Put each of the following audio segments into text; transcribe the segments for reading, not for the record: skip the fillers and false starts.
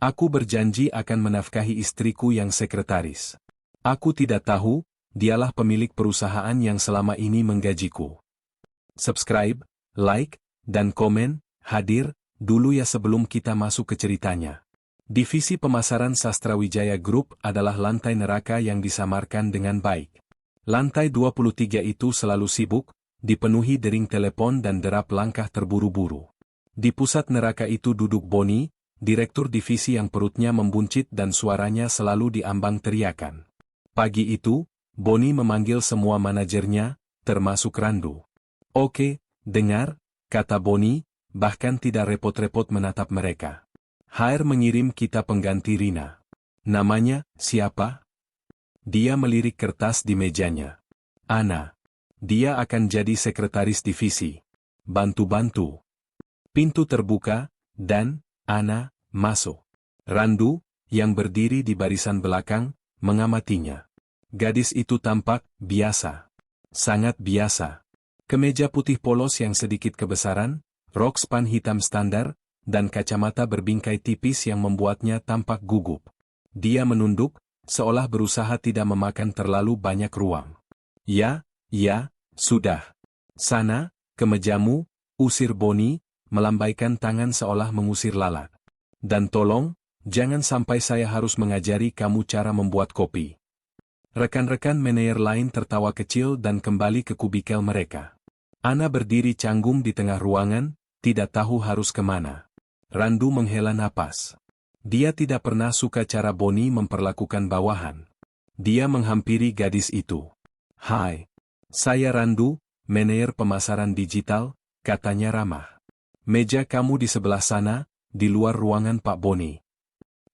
Aku berjanji akan menafkahi istriku yang sekretaris. Aku tidak tahu, dialah pemilik perusahaan yang selama ini menggajiku. Subscribe, like, dan komen, hadir, dulu ya sebelum kita masuk ke ceritanya. Divisi Pemasaran Sastrawijaya Group adalah lantai neraka yang disamarkan dengan baik. Lantai 23 itu selalu sibuk, dipenuhi dering telepon dan derap langkah terburu-buru. Di pusat neraka itu duduk Boni, direktur divisi yang perutnya membuncit dan suaranya selalu diambang teriakan. Pagi itu, Boni memanggil semua manajernya, termasuk Randu. Oke, dengar, kata Boni, bahkan tidak repot-repot menatap mereka. HR mengirim kita pengganti Rina. Namanya, siapa? Dia melirik kertas di mejanya. Ana. Dia akan jadi sekretaris divisi. Bantu-bantu. Pintu terbuka, dan, Ana, masuk. Randu, yang berdiri di barisan belakang, mengamatinya. Gadis itu tampak biasa. Sangat biasa. Kemeja putih polos yang sedikit kebesaran, rok span hitam standar, dan kacamata berbingkai tipis yang membuatnya tampak gugup. Dia menunduk, seolah berusaha tidak memakan terlalu banyak ruang. Ya, sudah. Sana, ke mejamu, usir Boni, melambaikan tangan seolah mengusir lalat. Dan tolong, jangan sampai saya harus mengajari kamu cara membuat kopi. Rekan-rekan manajer lain tertawa kecil dan kembali ke kubikel mereka. Ana berdiri canggung di tengah ruangan, tidak tahu harus kemana. Randu menghela napas. Dia tidak pernah suka cara Boni memperlakukan bawahan. Dia menghampiri gadis itu. Hai, saya Randu, manajer pemasaran digital, katanya ramah. Meja kamu di sebelah sana, di luar ruangan Pak Boni.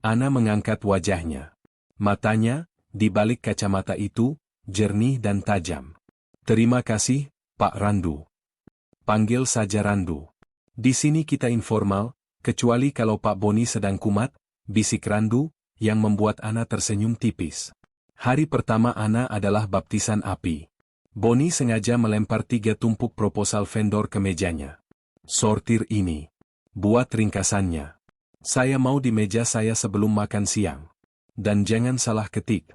Ana mengangkat wajahnya. Matanya, di balik kacamata itu, jernih dan tajam. Terima kasih, Pak Randu. Panggil saja Randu. Di sini kita informal, kecuali kalau Pak Boni sedang kumat, bisik Randu, yang membuat Ana tersenyum tipis. Hari pertama Ana adalah baptisan api. Boni sengaja melempar 3 tumpuk proposal vendor ke mejanya. Sortir ini. Buat ringkasannya. Saya mau di meja saya sebelum makan siang. Dan jangan salah ketik.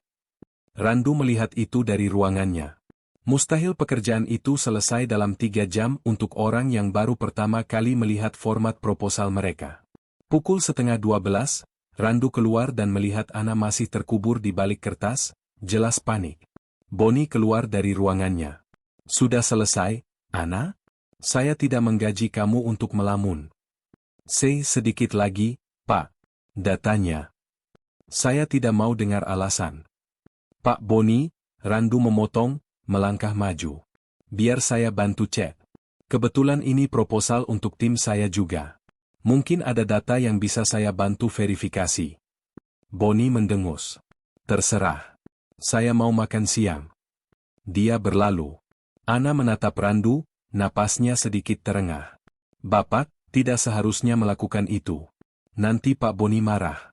Randu melihat itu dari ruangannya. Mustahil pekerjaan itu selesai dalam 3 jam untuk orang yang baru pertama kali melihat format proposal mereka. Pukul 11:30, Randu keluar dan melihat Ana masih terkubur di balik kertas, jelas panik. Boni keluar dari ruangannya. Sudah selesai, Ana? Saya tidak menggaji kamu untuk melamun. Sedikit lagi, Pak. Datanya. Saya tidak mau dengar alasan. Pak Boni, Randu memotong, melangkah maju. Biar saya bantu cek. Kebetulan ini proposal untuk tim saya juga. Mungkin ada data yang bisa saya bantu verifikasi. Boni mendengus. Terserah. Saya mau makan siang. Dia berlalu. Ana menatap Randu, napasnya sedikit terengah. Bapak, tidak seharusnya melakukan itu. Nanti Pak Boni marah.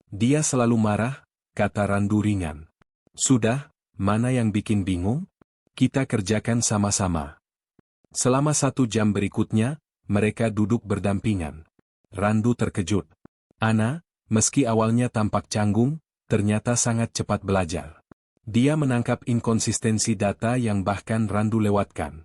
Dia selalu marah, kata Randu ringan. Sudah, mana yang bikin bingung? Kita kerjakan sama-sama. Selama 1 jam berikutnya, mereka duduk berdampingan. Randu terkejut. Ana, meski awalnya tampak canggung, ternyata sangat cepat belajar. Dia menangkap inkonsistensi data yang bahkan Randu lewatkan.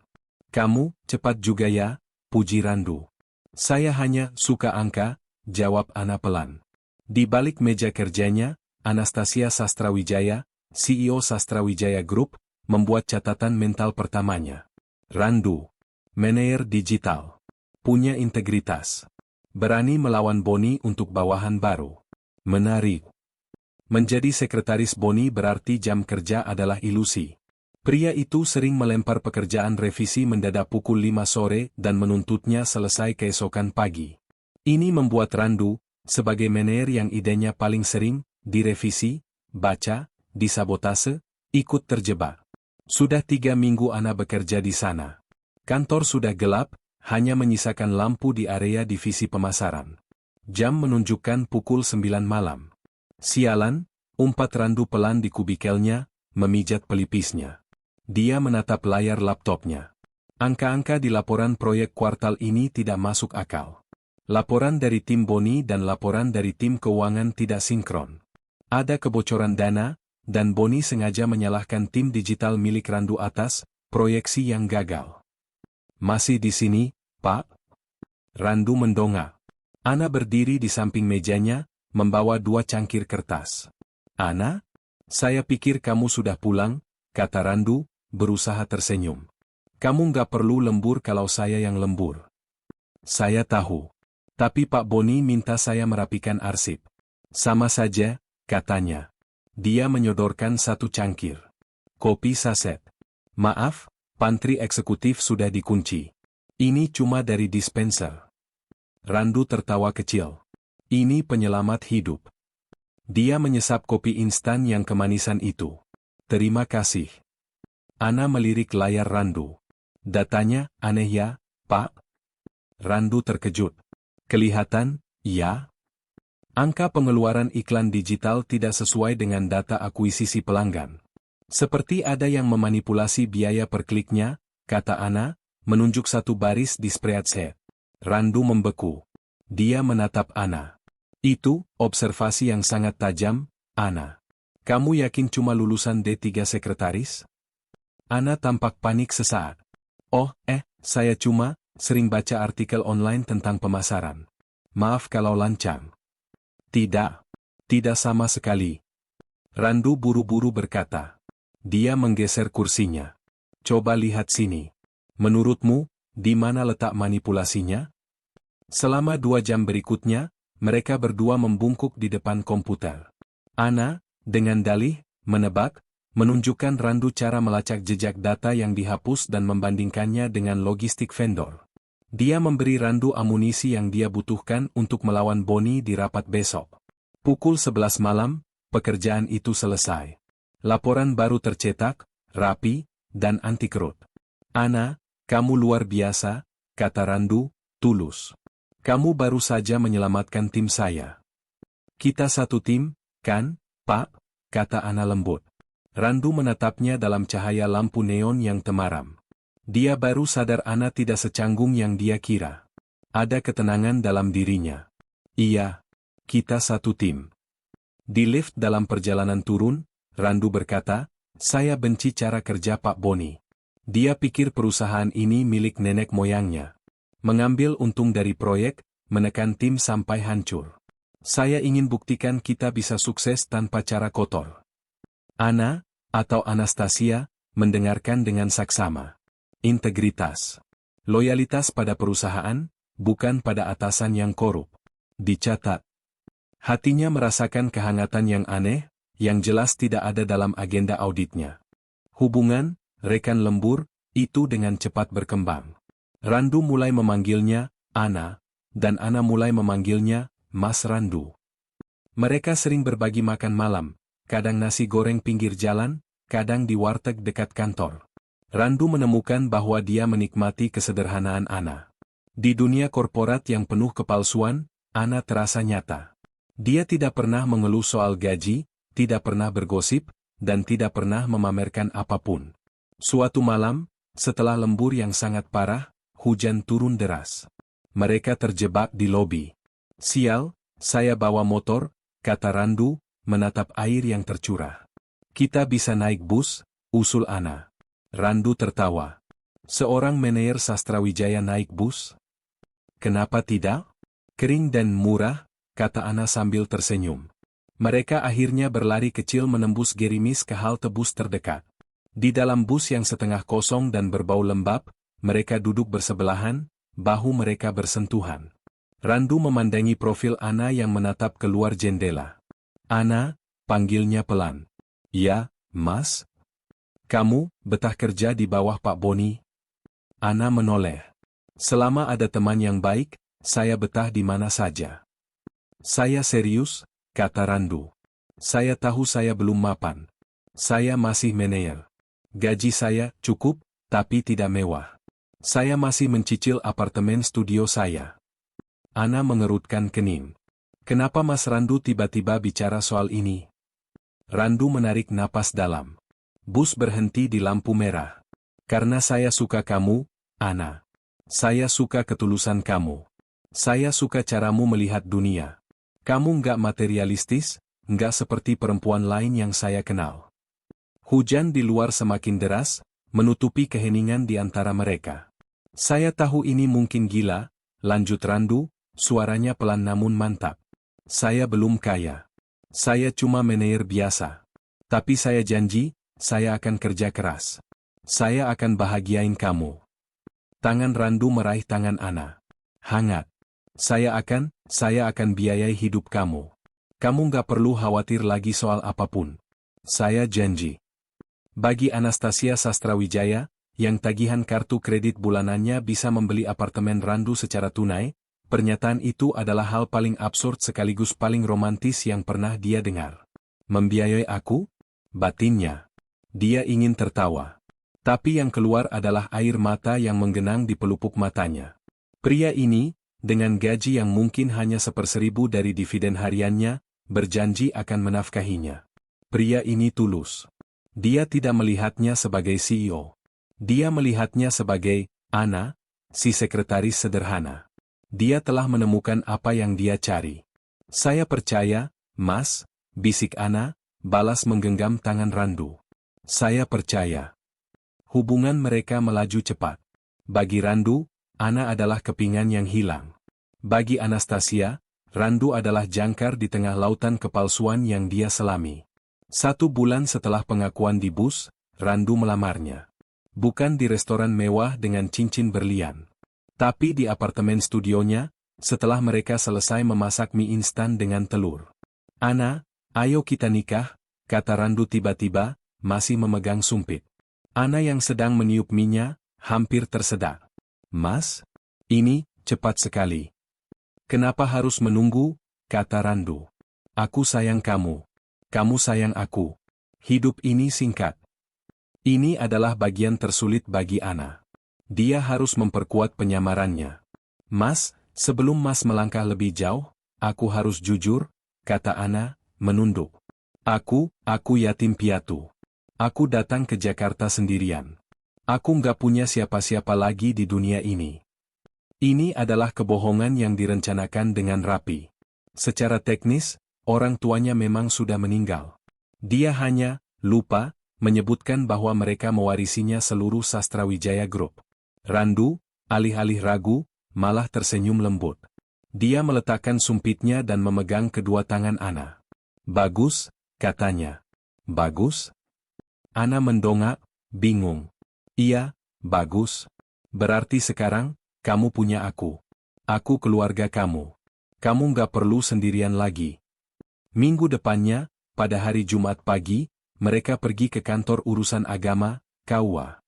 Kamu, cepat juga ya, puji Randu. Saya hanya suka angka, jawab Ana pelan. Di balik meja kerjanya, Anastasia Sastrawijaya, CEO Sastrawijaya Group, membuat catatan mental pertamanya. Randu. Manajer digital. Punya integritas. Berani melawan Boni untuk bawahan baru. Menarik. Menjadi sekretaris Boni berarti jam kerja adalah ilusi. Pria itu sering melempar pekerjaan revisi mendadak pukul 5 sore dan menuntutnya selesai keesokan pagi. Ini membuat Randu, sebagai manajer yang idenya paling sering, direvisi, baca, disabotase, ikut terjebak. Sudah 3 minggu Ana bekerja di sana. Kantor sudah gelap, hanya menyisakan lampu di area divisi pemasaran. Jam menunjukkan pukul 9 malam. Sialan, umpat Randu pelan di kubikelnya, memijat pelipisnya. Dia menatap layar laptopnya. Angka-angka di laporan proyek kuartal ini tidak masuk akal. Laporan dari tim Boni dan laporan dari tim keuangan tidak sinkron. Ada kebocoran dana, dan Boni sengaja menyalahkan tim digital milik Randu atas proyeksi yang gagal. Masih di sini, Pak? Randu mendongak. Ana berdiri di samping mejanya, membawa 2 cangkir kertas. Ana? Saya pikir kamu sudah pulang, kata Randu, berusaha tersenyum. Kamu nggak perlu lembur kalau saya yang lembur. Saya tahu. Tapi Pak Boni minta saya merapikan arsip. Sama saja, katanya. Dia menyodorkan 1 cangkir kopi saset. Maaf, pantry eksekutif sudah dikunci. Ini cuma dari dispenser. Randu tertawa kecil. Ini penyelamat hidup. Dia menyesap kopi instan yang kemanisan itu. Terima kasih. Ana melirik layar Randu. Datanya, aneh ya, Pak? Randu terkejut. Kelihatan, ya? Angka pengeluaran iklan digital tidak sesuai dengan data akuisisi pelanggan. Seperti ada yang memanipulasi biaya per kliknya, kata Ana, menunjuk 1 baris di spreadsheet. Randu membeku. Dia menatap Ana. Itu, observasi yang sangat tajam, Ana. Kamu yakin cuma lulusan D3 sekretaris? Ana tampak panik sesaat. Oh, saya cuma sering baca artikel online tentang pemasaran. Maaf kalau lancang. Tidak. Tidak sama sekali. Randu buru-buru berkata. Dia menggeser kursinya. Coba lihat sini. Menurutmu, di mana letak manipulasinya? Selama 2 jam berikutnya, mereka berdua membungkuk di depan komputer. Ana, dengan dalih, menebak, menunjukkan Randu cara melacak jejak data yang dihapus dan membandingkannya dengan logistik vendor. Dia memberi Randu amunisi yang dia butuhkan untuk melawan Boni di rapat besok. Pukul 11 malam, pekerjaan itu selesai. Laporan baru tercetak, rapi, dan anti kerut. Ana, kamu luar biasa, kata Randu, tulus. Kamu baru saja menyelamatkan tim saya. Kita satu tim, kan, Pak? Kata Ana lembut. Randu menatapnya dalam cahaya lampu neon yang temaram. Dia baru sadar Ana tidak secanggung yang dia kira. Ada ketenangan dalam dirinya. Iya, kita satu tim. Di lift dalam perjalanan turun, Randu berkata, saya benci cara kerja Pak Boni. Dia pikir perusahaan ini milik nenek moyangnya. Mengambil untung dari proyek, menekan tim sampai hancur. Saya ingin buktikan kita bisa sukses tanpa cara kotor. Ana, atau Anastasia, mendengarkan dengan saksama. Integritas. Loyalitas pada perusahaan, bukan pada atasan yang korup. Dicatat. Hatinya merasakan kehangatan yang aneh, yang jelas tidak ada dalam agenda auditnya. Hubungan, rekan lembur, itu dengan cepat berkembang. Randu mulai memanggilnya, Ana, dan Ana mulai memanggilnya, Mas Randu. Mereka sering berbagi makan malam, kadang nasi goreng pinggir jalan, kadang di warteg dekat kantor. Randu menemukan bahwa dia menikmati kesederhanaan Ana. Di dunia korporat yang penuh kepalsuan, Ana terasa nyata. Dia tidak pernah mengeluh soal gaji, tidak pernah bergosip, dan tidak pernah memamerkan apapun. Suatu malam, setelah lembur yang sangat parah, hujan turun deras. Mereka terjebak di lobi. Sial, saya bawa motor, kata Randu, menatap air yang tercurah. Kita bisa naik bus, usul Ana. Randu tertawa. Seorang manajer Sastrawijaya naik bus? Kenapa tidak? Kering dan murah, kata Ana sambil tersenyum. Mereka akhirnya berlari kecil menembus gerimis ke halte bus terdekat. Di dalam bus yang setengah kosong dan berbau lembab, mereka duduk bersebelahan, bahu mereka bersentuhan. Randu memandangi profil Ana yang menatap keluar jendela. Ana, panggilnya pelan. Ya, Mas? Kamu, betah kerja di bawah Pak Boni? Ana menoleh. Selama ada teman yang baik, saya betah di mana saja. Saya serius, kata Randu. Saya tahu saya belum mapan. Saya masih manajer. Gaji saya cukup, tapi tidak mewah. Saya masih mencicil apartemen studio saya. Ana mengerutkan kening. Kenapa Mas Randu tiba-tiba bicara soal ini? Randu menarik napas dalam. Bus berhenti di lampu merah. Karena saya suka kamu, Ana. Saya suka ketulusan kamu. Saya suka caramu melihat dunia. Kamu nggak materialistis, nggak seperti perempuan lain yang saya kenal. Hujan di luar semakin deras, menutupi keheningan di antara mereka. Saya tahu ini mungkin gila, lanjut Randu, suaranya pelan namun mantap. Saya belum kaya. Saya cuma manajer biasa. Tapi saya janji, saya akan kerja keras. Saya akan bahagiain kamu. Tangan Randu meraih tangan Ana. Hangat. Saya akan biayai hidup kamu. Kamu nggak perlu khawatir lagi soal apapun. Saya janji. Bagi Anastasia Sastrawijaya, yang tagihan kartu kredit bulanannya bisa membeli apartemen Randu secara tunai, pernyataan itu adalah hal paling absurd sekaligus paling romantis yang pernah dia dengar. Membiayai aku? Batinnya. Dia ingin tertawa. Tapi yang keluar adalah air mata yang menggenang di pelupuk matanya. Pria ini, dengan gaji yang mungkin hanya 1/1000 dari dividen hariannya, berjanji akan menafkahinya. Pria ini tulus. Dia tidak melihatnya sebagai CEO. Dia melihatnya sebagai Ana, si sekretaris sederhana. Dia telah menemukan apa yang dia cari. Saya percaya, Mas, bisik Ana, balas menggenggam tangan Randu. Saya percaya. Hubungan mereka melaju cepat. Bagi Randu, Ana adalah kepingan yang hilang. Bagi Anastasia, Randu adalah jangkar di tengah lautan kepalsuan yang dia selami. 1 bulan setelah pengakuan di bus, Randu melamarnya. Bukan di restoran mewah dengan cincin berlian. Tapi di apartemen studionya, setelah mereka selesai memasak mie instan dengan telur. Ana, ayo kita nikah, kata Randu tiba-tiba, masih memegang sumpit. Ana yang sedang meniup mie-nya, hampir tersedak. Mas, ini, cepat sekali. Kenapa harus menunggu, kata Randu. Aku sayang kamu. Kamu sayang aku. Hidup ini singkat. Ini adalah bagian tersulit bagi Ana. Dia harus memperkuat penyamarannya. Mas, sebelum Mas melangkah lebih jauh, aku harus jujur, kata Ana, menunduk. Aku yatim piatu. Aku datang ke Jakarta sendirian. Aku nggak punya siapa-siapa lagi di dunia ini. Ini adalah kebohongan yang direncanakan dengan rapi. Secara teknis, orang tuanya memang sudah meninggal. Dia hanya lupa menyebutkan bahwa mereka mewarisinya seluruh Sastrawijaya Group. Randu, alih-alih ragu, malah tersenyum lembut. Dia meletakkan sumpitnya dan memegang kedua tangan Ana. Bagus, katanya. Bagus? Ana mendongak, bingung. Iya, bagus. Berarti sekarang, kamu punya aku. Aku keluarga kamu. Kamu nggak perlu sendirian lagi. Minggu depannya, pada hari Jumat pagi, mereka pergi ke kantor urusan agama, KUA.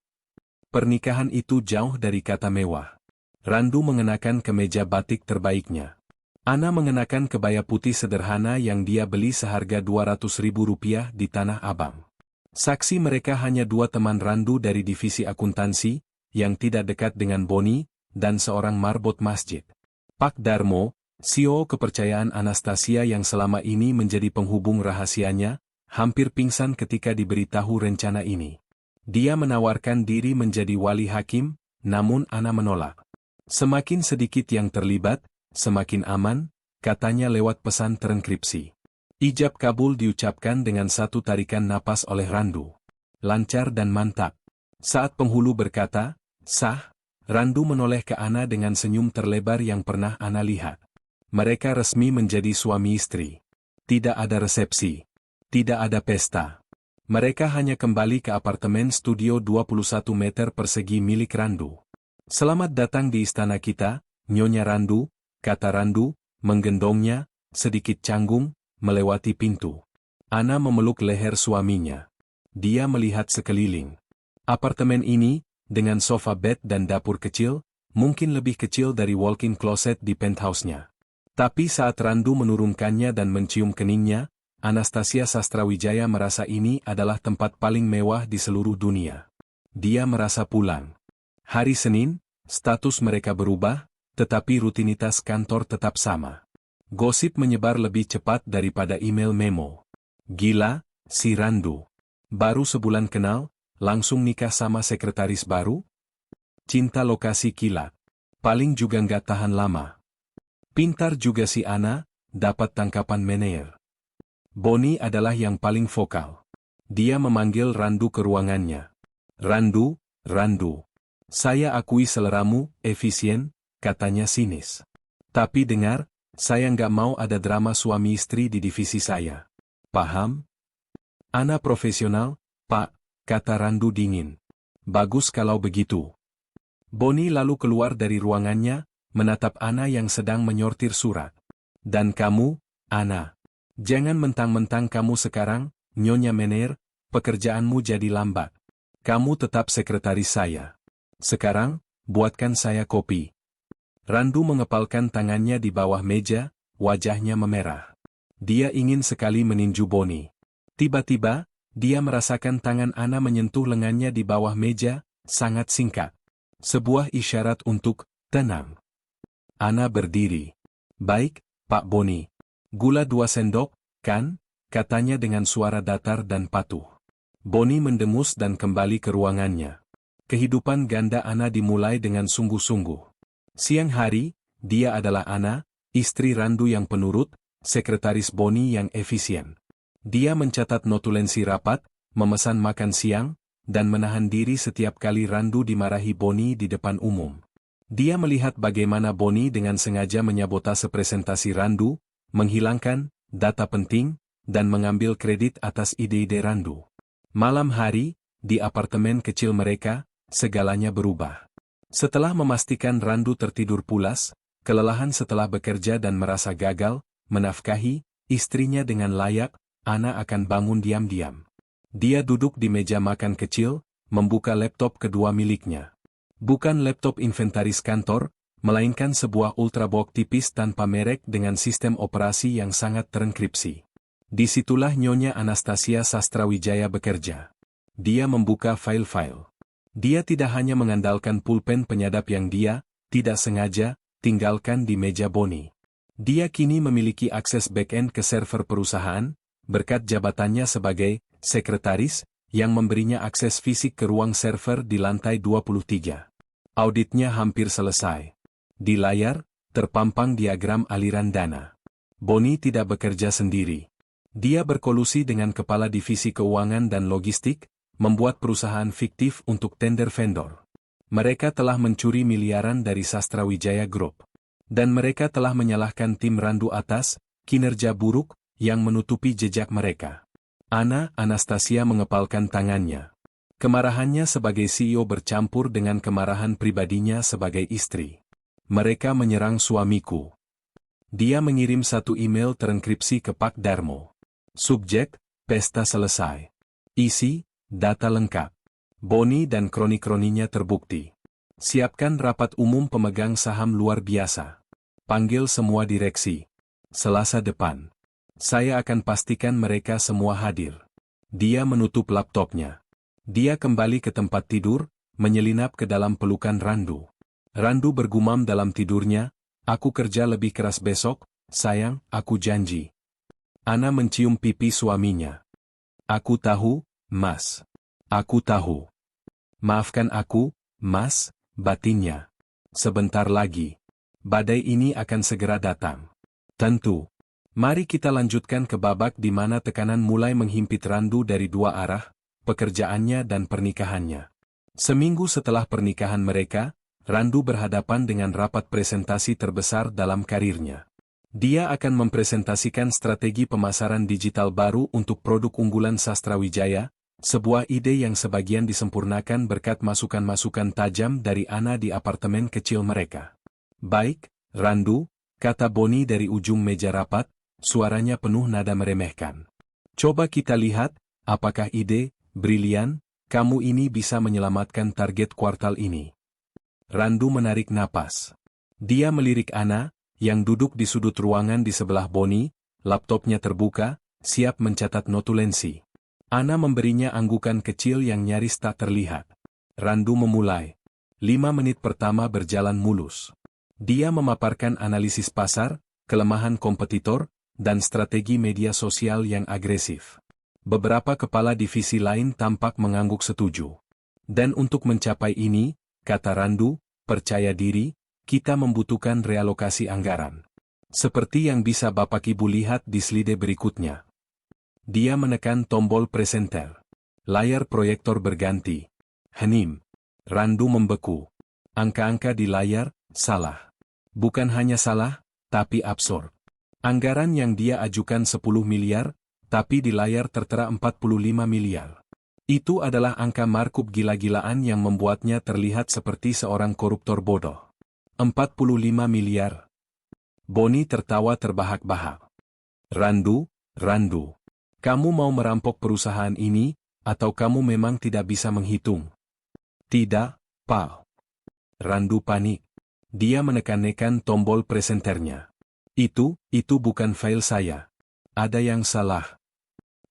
Pernikahan itu jauh dari kata mewah. Randu mengenakan kemeja batik terbaiknya. Ana mengenakan kebaya putih sederhana yang dia beli seharga Rp200.000 di Tanah Abang. Saksi mereka hanya 2 teman Randu dari divisi akuntansi, yang tidak dekat dengan Boni, dan seorang marbot masjid. Pak Darmo, CEO kepercayaan Anastasia yang selama ini menjadi penghubung rahasianya, hampir pingsan ketika diberitahu rencana ini. Dia menawarkan diri menjadi wali hakim, namun Ana menolak. Semakin sedikit yang terlibat, semakin aman, katanya lewat pesan terenkripsi. Ijab kabul diucapkan dengan satu tarikan napas oleh Randu. Lancar dan mantap. Saat penghulu berkata, sah, Randu menoleh ke Ana dengan senyum terlebar yang pernah Ana lihat. Mereka resmi menjadi suami istri. Tidak ada resepsi. Tidak ada pesta. Mereka hanya kembali ke apartemen studio 21 meter persegi milik Randu. Selamat datang di istana kita, Nyonya Randu, kata Randu, menggendongnya, sedikit canggung, melewati pintu. Ana memeluk leher suaminya. Dia melihat sekeliling. Apartemen ini, dengan sofa bed dan dapur kecil, mungkin lebih kecil dari walk-in closet di penthouse-nya. Tapi saat Randu menurunkannya dan mencium keningnya, Anastasia Sastrawijaya merasa ini adalah tempat paling mewah di seluruh dunia. Dia merasa pulang. Hari Senin, status mereka berubah, tetapi rutinitas kantor tetap sama. Gosip menyebar lebih cepat daripada email memo. Gila, si Randu. Baru sebulan kenal, langsung nikah sama sekretaris baru? Cinta lokasi kilat. Paling juga nggak tahan lama. Pintar juga si Ana, dapat tangkapan Meneer. Bonnie adalah yang paling vokal. Dia memanggil Randu ke ruangannya. Randu, Randu. Saya akui seleramu, efisien, katanya sinis. Tapi dengar, saya nggak mau ada drama suami istri di divisi saya. Paham? Ana profesional, Pak, kata Randu dingin. Bagus kalau begitu. Bonnie lalu keluar dari ruangannya, menatap Ana yang sedang menyortir surat. Dan kamu, Ana. Jangan mentang-mentang kamu sekarang, Nyonya Meneer, pekerjaanmu jadi lambat. Kamu tetap sekretaris saya. Sekarang, buatkan saya kopi. Randu mengepalkan tangannya di bawah meja, wajahnya memerah. Dia ingin sekali meninju Bonnie. Tiba-tiba, dia merasakan tangan Ana menyentuh lengannya di bawah meja, sangat singkat. Sebuah isyarat untuk tenang. Ana berdiri. Baik, Pak Bonnie. Gula 2 sendok, kan? Katanya dengan suara datar dan patuh. Bonnie mendengus dan kembali ke ruangannya. Kehidupan ganda Ana dimulai dengan sungguh-sungguh. Siang hari, dia adalah Ana, istri Randu yang penurut, sekretaris Bonnie yang efisien. Dia mencatat notulensi rapat, memesan makan siang, dan menahan diri setiap kali Randu dimarahi Bonnie di depan umum. Dia melihat bagaimana Bonnie dengan sengaja menyabotase presentasi Randu, menghilangkan data penting, dan mengambil kredit atas ide-ide Randu. Malam hari, di apartemen kecil mereka, segalanya berubah. Setelah memastikan Randu tertidur pulas, kelelahan setelah bekerja dan merasa gagal, menafkahi istrinya dengan layak, Ana akan bangun diam-diam. Dia duduk di meja makan kecil, membuka laptop kedua miliknya. Bukan laptop inventaris kantor, melainkan sebuah ultrabook tipis tanpa merek dengan sistem operasi yang sangat terenkripsi. Disitulah Nyonya Anastasia Sastrawijaya bekerja. Dia membuka file-file. Dia tidak hanya mengandalkan pulpen penyadap yang dia, tidak sengaja, tinggalkan di meja Bonnie. Dia kini memiliki akses back-end ke server perusahaan, berkat jabatannya sebagai sekretaris, yang memberinya akses fisik ke ruang server di lantai 23. Auditnya hampir selesai. Di layar, terpampang diagram aliran dana. Bonnie tidak bekerja sendiri. Dia berkolusi dengan kepala divisi keuangan dan logistik, membuat perusahaan fiktif untuk tender vendor. Mereka telah mencuri miliaran dari Sastrawijaya Group. Dan mereka telah menyalahkan tim Randu atas kinerja buruk yang menutupi jejak mereka. Anastasia mengepalkan tangannya. Kemarahannya sebagai CEO bercampur dengan kemarahan pribadinya sebagai istri. Mereka menyerang suamiku. Dia mengirim satu email terenkripsi ke Pak Darmo. Subjek, pesta selesai. Isi, data lengkap. Bonnie dan kroni-kroninya terbukti. Siapkan rapat umum pemegang saham luar biasa. Panggil semua direksi. Selasa depan. Saya akan pastikan mereka semua hadir. Dia menutup laptopnya. Dia kembali ke tempat tidur, menyelinap ke dalam pelukan Randu. Randu bergumam dalam tidurnya, aku kerja lebih keras besok, sayang, aku janji. Ana mencium pipi suaminya. Aku tahu, Mas. Aku tahu. Maafkan aku, Mas, batinnya. Sebentar lagi. Badai ini akan segera datang. Tentu. Mari kita lanjutkan ke babak di mana tekanan mulai menghimpit Randu dari dua arah, pekerjaannya dan pernikahannya. Seminggu setelah pernikahan mereka, Randu berhadapan dengan rapat presentasi terbesar dalam karirnya. Dia akan mempresentasikan strategi pemasaran digital baru untuk produk unggulan Sastrawijaya, sebuah ide yang sebagian disempurnakan berkat masukan-masukan tajam dari Ana di apartemen kecil mereka. Baik, Randu, kata Bonnie dari ujung meja rapat, suaranya penuh nada meremehkan. Coba kita lihat, apakah ide brilian kamu ini bisa menyelamatkan target kuartal ini. Randu menarik napas. Dia melirik Ana, yang duduk di sudut ruangan di sebelah Bonnie, laptopnya terbuka, siap mencatat notulensi. Ana memberinya anggukan kecil yang nyaris tak terlihat. Randu memulai. 5 menit pertama berjalan mulus. Dia memaparkan analisis pasar, kelemahan kompetitor, dan strategi media sosial yang agresif. Beberapa kepala divisi lain tampak mengangguk setuju. Dan untuk mencapai ini, kata Randu, percaya diri, kita membutuhkan realokasi anggaran. Seperti yang bisa Bapak Ibu lihat di slide berikutnya. Dia menekan tombol presenter. Layar proyektor berganti. Hening. Randu membeku. Angka-angka di layar, salah. Bukan hanya salah, tapi absurd. Anggaran yang dia ajukan 10 miliar, tapi di layar tertera 45 miliar. Itu adalah angka markup gila-gilaan yang membuatnya terlihat seperti seorang koruptor bodoh. 45 miliar. Boni tertawa terbahak-bahak. Randu, kamu mau merampok perusahaan ini, atau kamu memang tidak bisa menghitung? Tidak, Pak. Randu panik. Dia menekan-nekan tombol presenternya. Itu bukan file saya. Ada yang salah.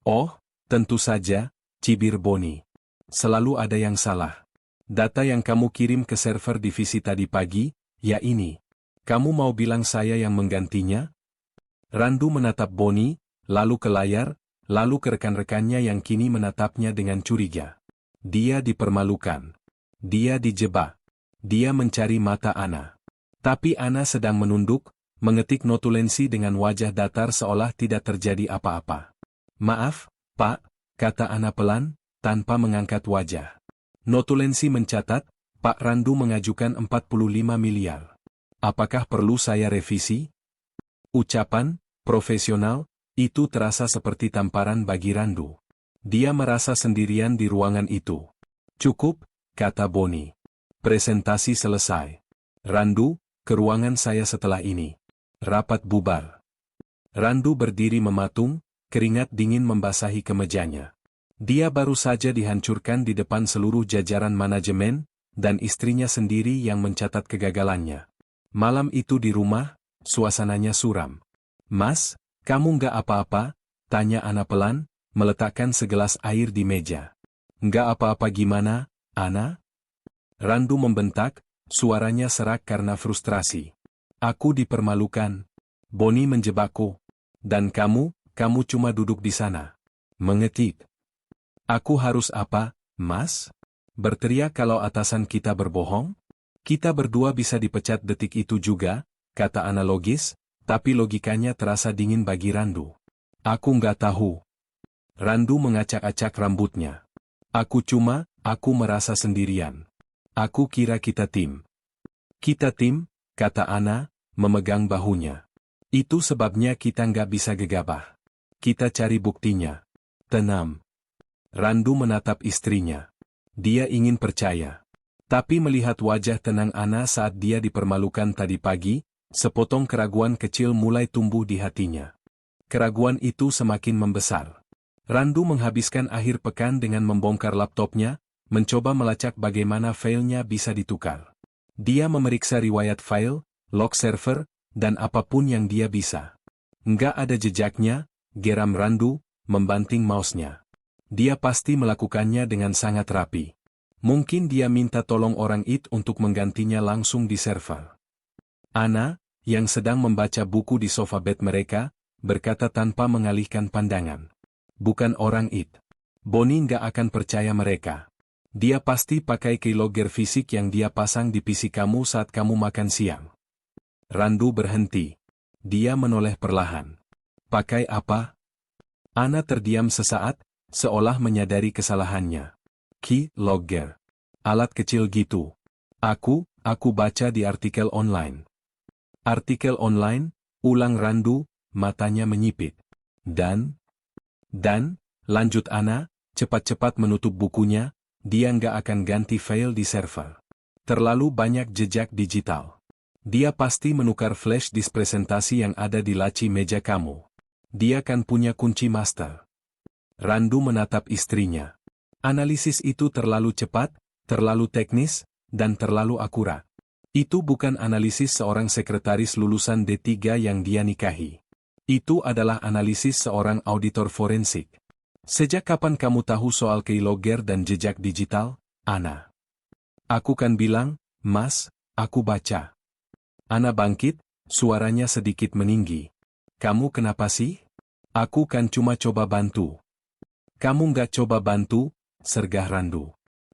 Oh, tentu saja, cibir Boni. Selalu ada yang salah. Data yang kamu kirim ke server divisi tadi pagi, ya ini. Kamu mau bilang saya yang menggantinya? Randu menatap Boni, lalu ke layar, lalu ke rekan-rekannya yang kini menatapnya dengan curiga. Dia dipermalukan. Dia dijebak. Dia mencari mata Ana. Tapi Ana sedang menunduk, mengetik notulensi dengan wajah datar seolah tidak terjadi apa-apa. Maaf, Pak, kata Ana pelan, tanpa mengangkat wajah. Notulensi mencatat, Pak Randu mengajukan 45 miliar. Apakah perlu saya revisi? Ucapan, profesional, itu terasa seperti tamparan bagi Randu. Dia merasa sendirian di ruangan itu. Cukup, kata Boni. Presentasi selesai. Randu, ke ruangan saya setelah ini. Rapat bubar. Randu berdiri mematung, keringat dingin membasahi kemejanya. Dia baru saja dihancurkan di depan seluruh jajaran manajemen, dan istrinya sendiri yang mencatat kegagalannya. Malam itu di rumah, suasananya suram. Mas, kamu nggak apa-apa? Tanya Ana pelan, meletakkan segelas air di meja. Nggak apa-apa gimana, Ana? Randu membentak, suaranya serak karena frustrasi. Aku dipermalukan. Boni menjebakku. Dan kamu cuma duduk di sana. Mengetik. Aku harus apa, Mas? Berteriak kalau atasan kita berbohong? Kita berdua bisa dipecat detik itu juga, kata Ana logis, tapi logikanya terasa dingin bagi Randu. Aku nggak tahu. Randu mengacak-acak rambutnya. Aku merasa sendirian. Aku kira kita tim. Kita tim, kata Ana, memegang bahunya. Itu sebabnya kita nggak bisa gegabah. Kita cari buktinya. Tenang. Randu menatap istrinya. Dia ingin percaya. Tapi melihat wajah tenang Ana saat dia dipermalukan tadi pagi, sepotong keraguan kecil mulai tumbuh di hatinya. Keraguan itu semakin membesar. Randu menghabiskan akhir pekan dengan membongkar laptopnya, mencoba melacak bagaimana filenya bisa ditukar. Dia memeriksa riwayat file, log server, dan apapun yang dia bisa. Nggak ada jejaknya, geram Randu, membanting mouse-nya. Dia pasti melakukannya dengan sangat rapi. Mungkin dia minta tolong orang IT untuk menggantinya langsung di server. Ana, yang sedang membaca buku di sofa bed mereka, berkata tanpa mengalihkan pandangan. Bukan orang IT. Boni nggak akan percaya mereka. Dia pasti pakai keylogger fisik yang dia pasang di PC kamu saat kamu makan siang. Randu berhenti. Dia menoleh perlahan. Pakai apa? Ana terdiam sesaat, seolah menyadari kesalahannya. Keylogger. Alat kecil gitu. Aku baca di artikel online. Artikel online, ulang Randu, matanya menyipit. Dan, lanjut Ana, cepat-cepat menutup bukunya, dia nggak akan ganti file di server. Terlalu banyak jejak digital. Dia pasti menukar flash disk presentasi yang ada di laci meja kamu. Dia kan punya kunci master. Randu menatap istrinya. Analisis itu terlalu cepat, terlalu teknis, dan terlalu akurat. Itu bukan analisis seorang sekretaris lulusan D3 yang dia nikahi. Itu adalah analisis seorang auditor forensik. Sejak kapan kamu tahu soal keylogger dan jejak digital, Ana? Aku kan bilang, Mas, aku baca. Ana bangkit, suaranya sedikit meninggi. Kamu kenapa sih? Aku kan cuma coba bantu. Kamu nggak coba bantu, sergah Randu.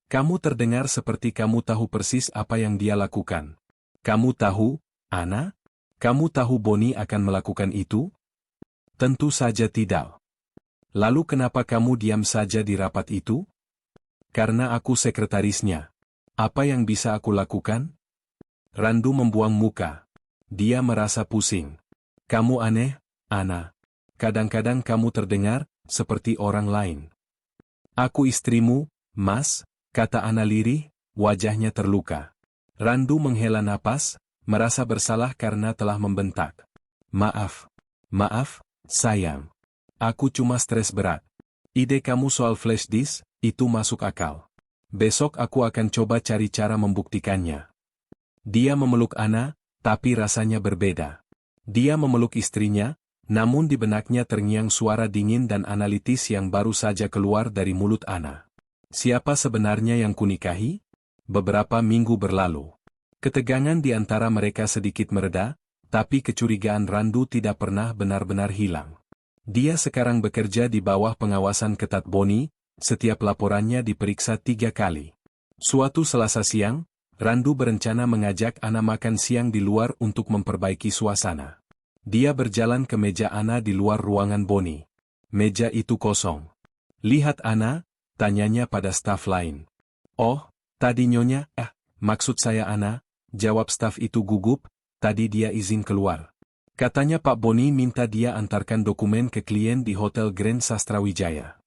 Kamu terdengar seperti kamu tahu persis apa yang dia lakukan. Kamu tahu, Ana? Kamu tahu Boni akan melakukan itu? Tentu saja tidak. Lalu kenapa kamu diam saja di rapat itu? Karena aku sekretarisnya. Apa yang bisa aku lakukan? Randu membuang muka. Dia merasa pusing. Kamu aneh, Ana. Kadang-kadang kamu terdengar seperti orang lain. Aku istrimu, Mas, kata Ana lirih, wajahnya terluka. Randu menghela napas, merasa bersalah karena telah membentak. Maaf, sayang. Aku cuma stres berat. Ide kamu soal flash disk, itu masuk akal. Besok aku akan coba cari cara membuktikannya. Dia memeluk Ana, tapi rasanya berbeda. Dia memeluk istrinya, namun di benaknya terngiang suara dingin dan analitis yang baru saja keluar dari mulut Ana. Siapa sebenarnya yang kunikahi? Beberapa minggu berlalu. Ketegangan di antara mereka sedikit mereda, tapi kecurigaan Randu tidak pernah benar-benar hilang. Dia sekarang bekerja di bawah pengawasan ketat Boni, setiap laporannya diperiksa 3 kali. Suatu Selasa siang, Randu berencana mengajak Ana makan siang di luar untuk memperbaiki suasana. Dia berjalan ke meja Ana di luar ruangan Boni. Meja itu kosong. Lihat Ana, tanyanya pada staf lain. Oh, tadi Nyonya, maksud saya Ana, jawab staf itu gugup, tadi dia izin keluar. Katanya Pak Boni minta dia antarkan dokumen ke klien di Hotel Grand Sastrawijaya.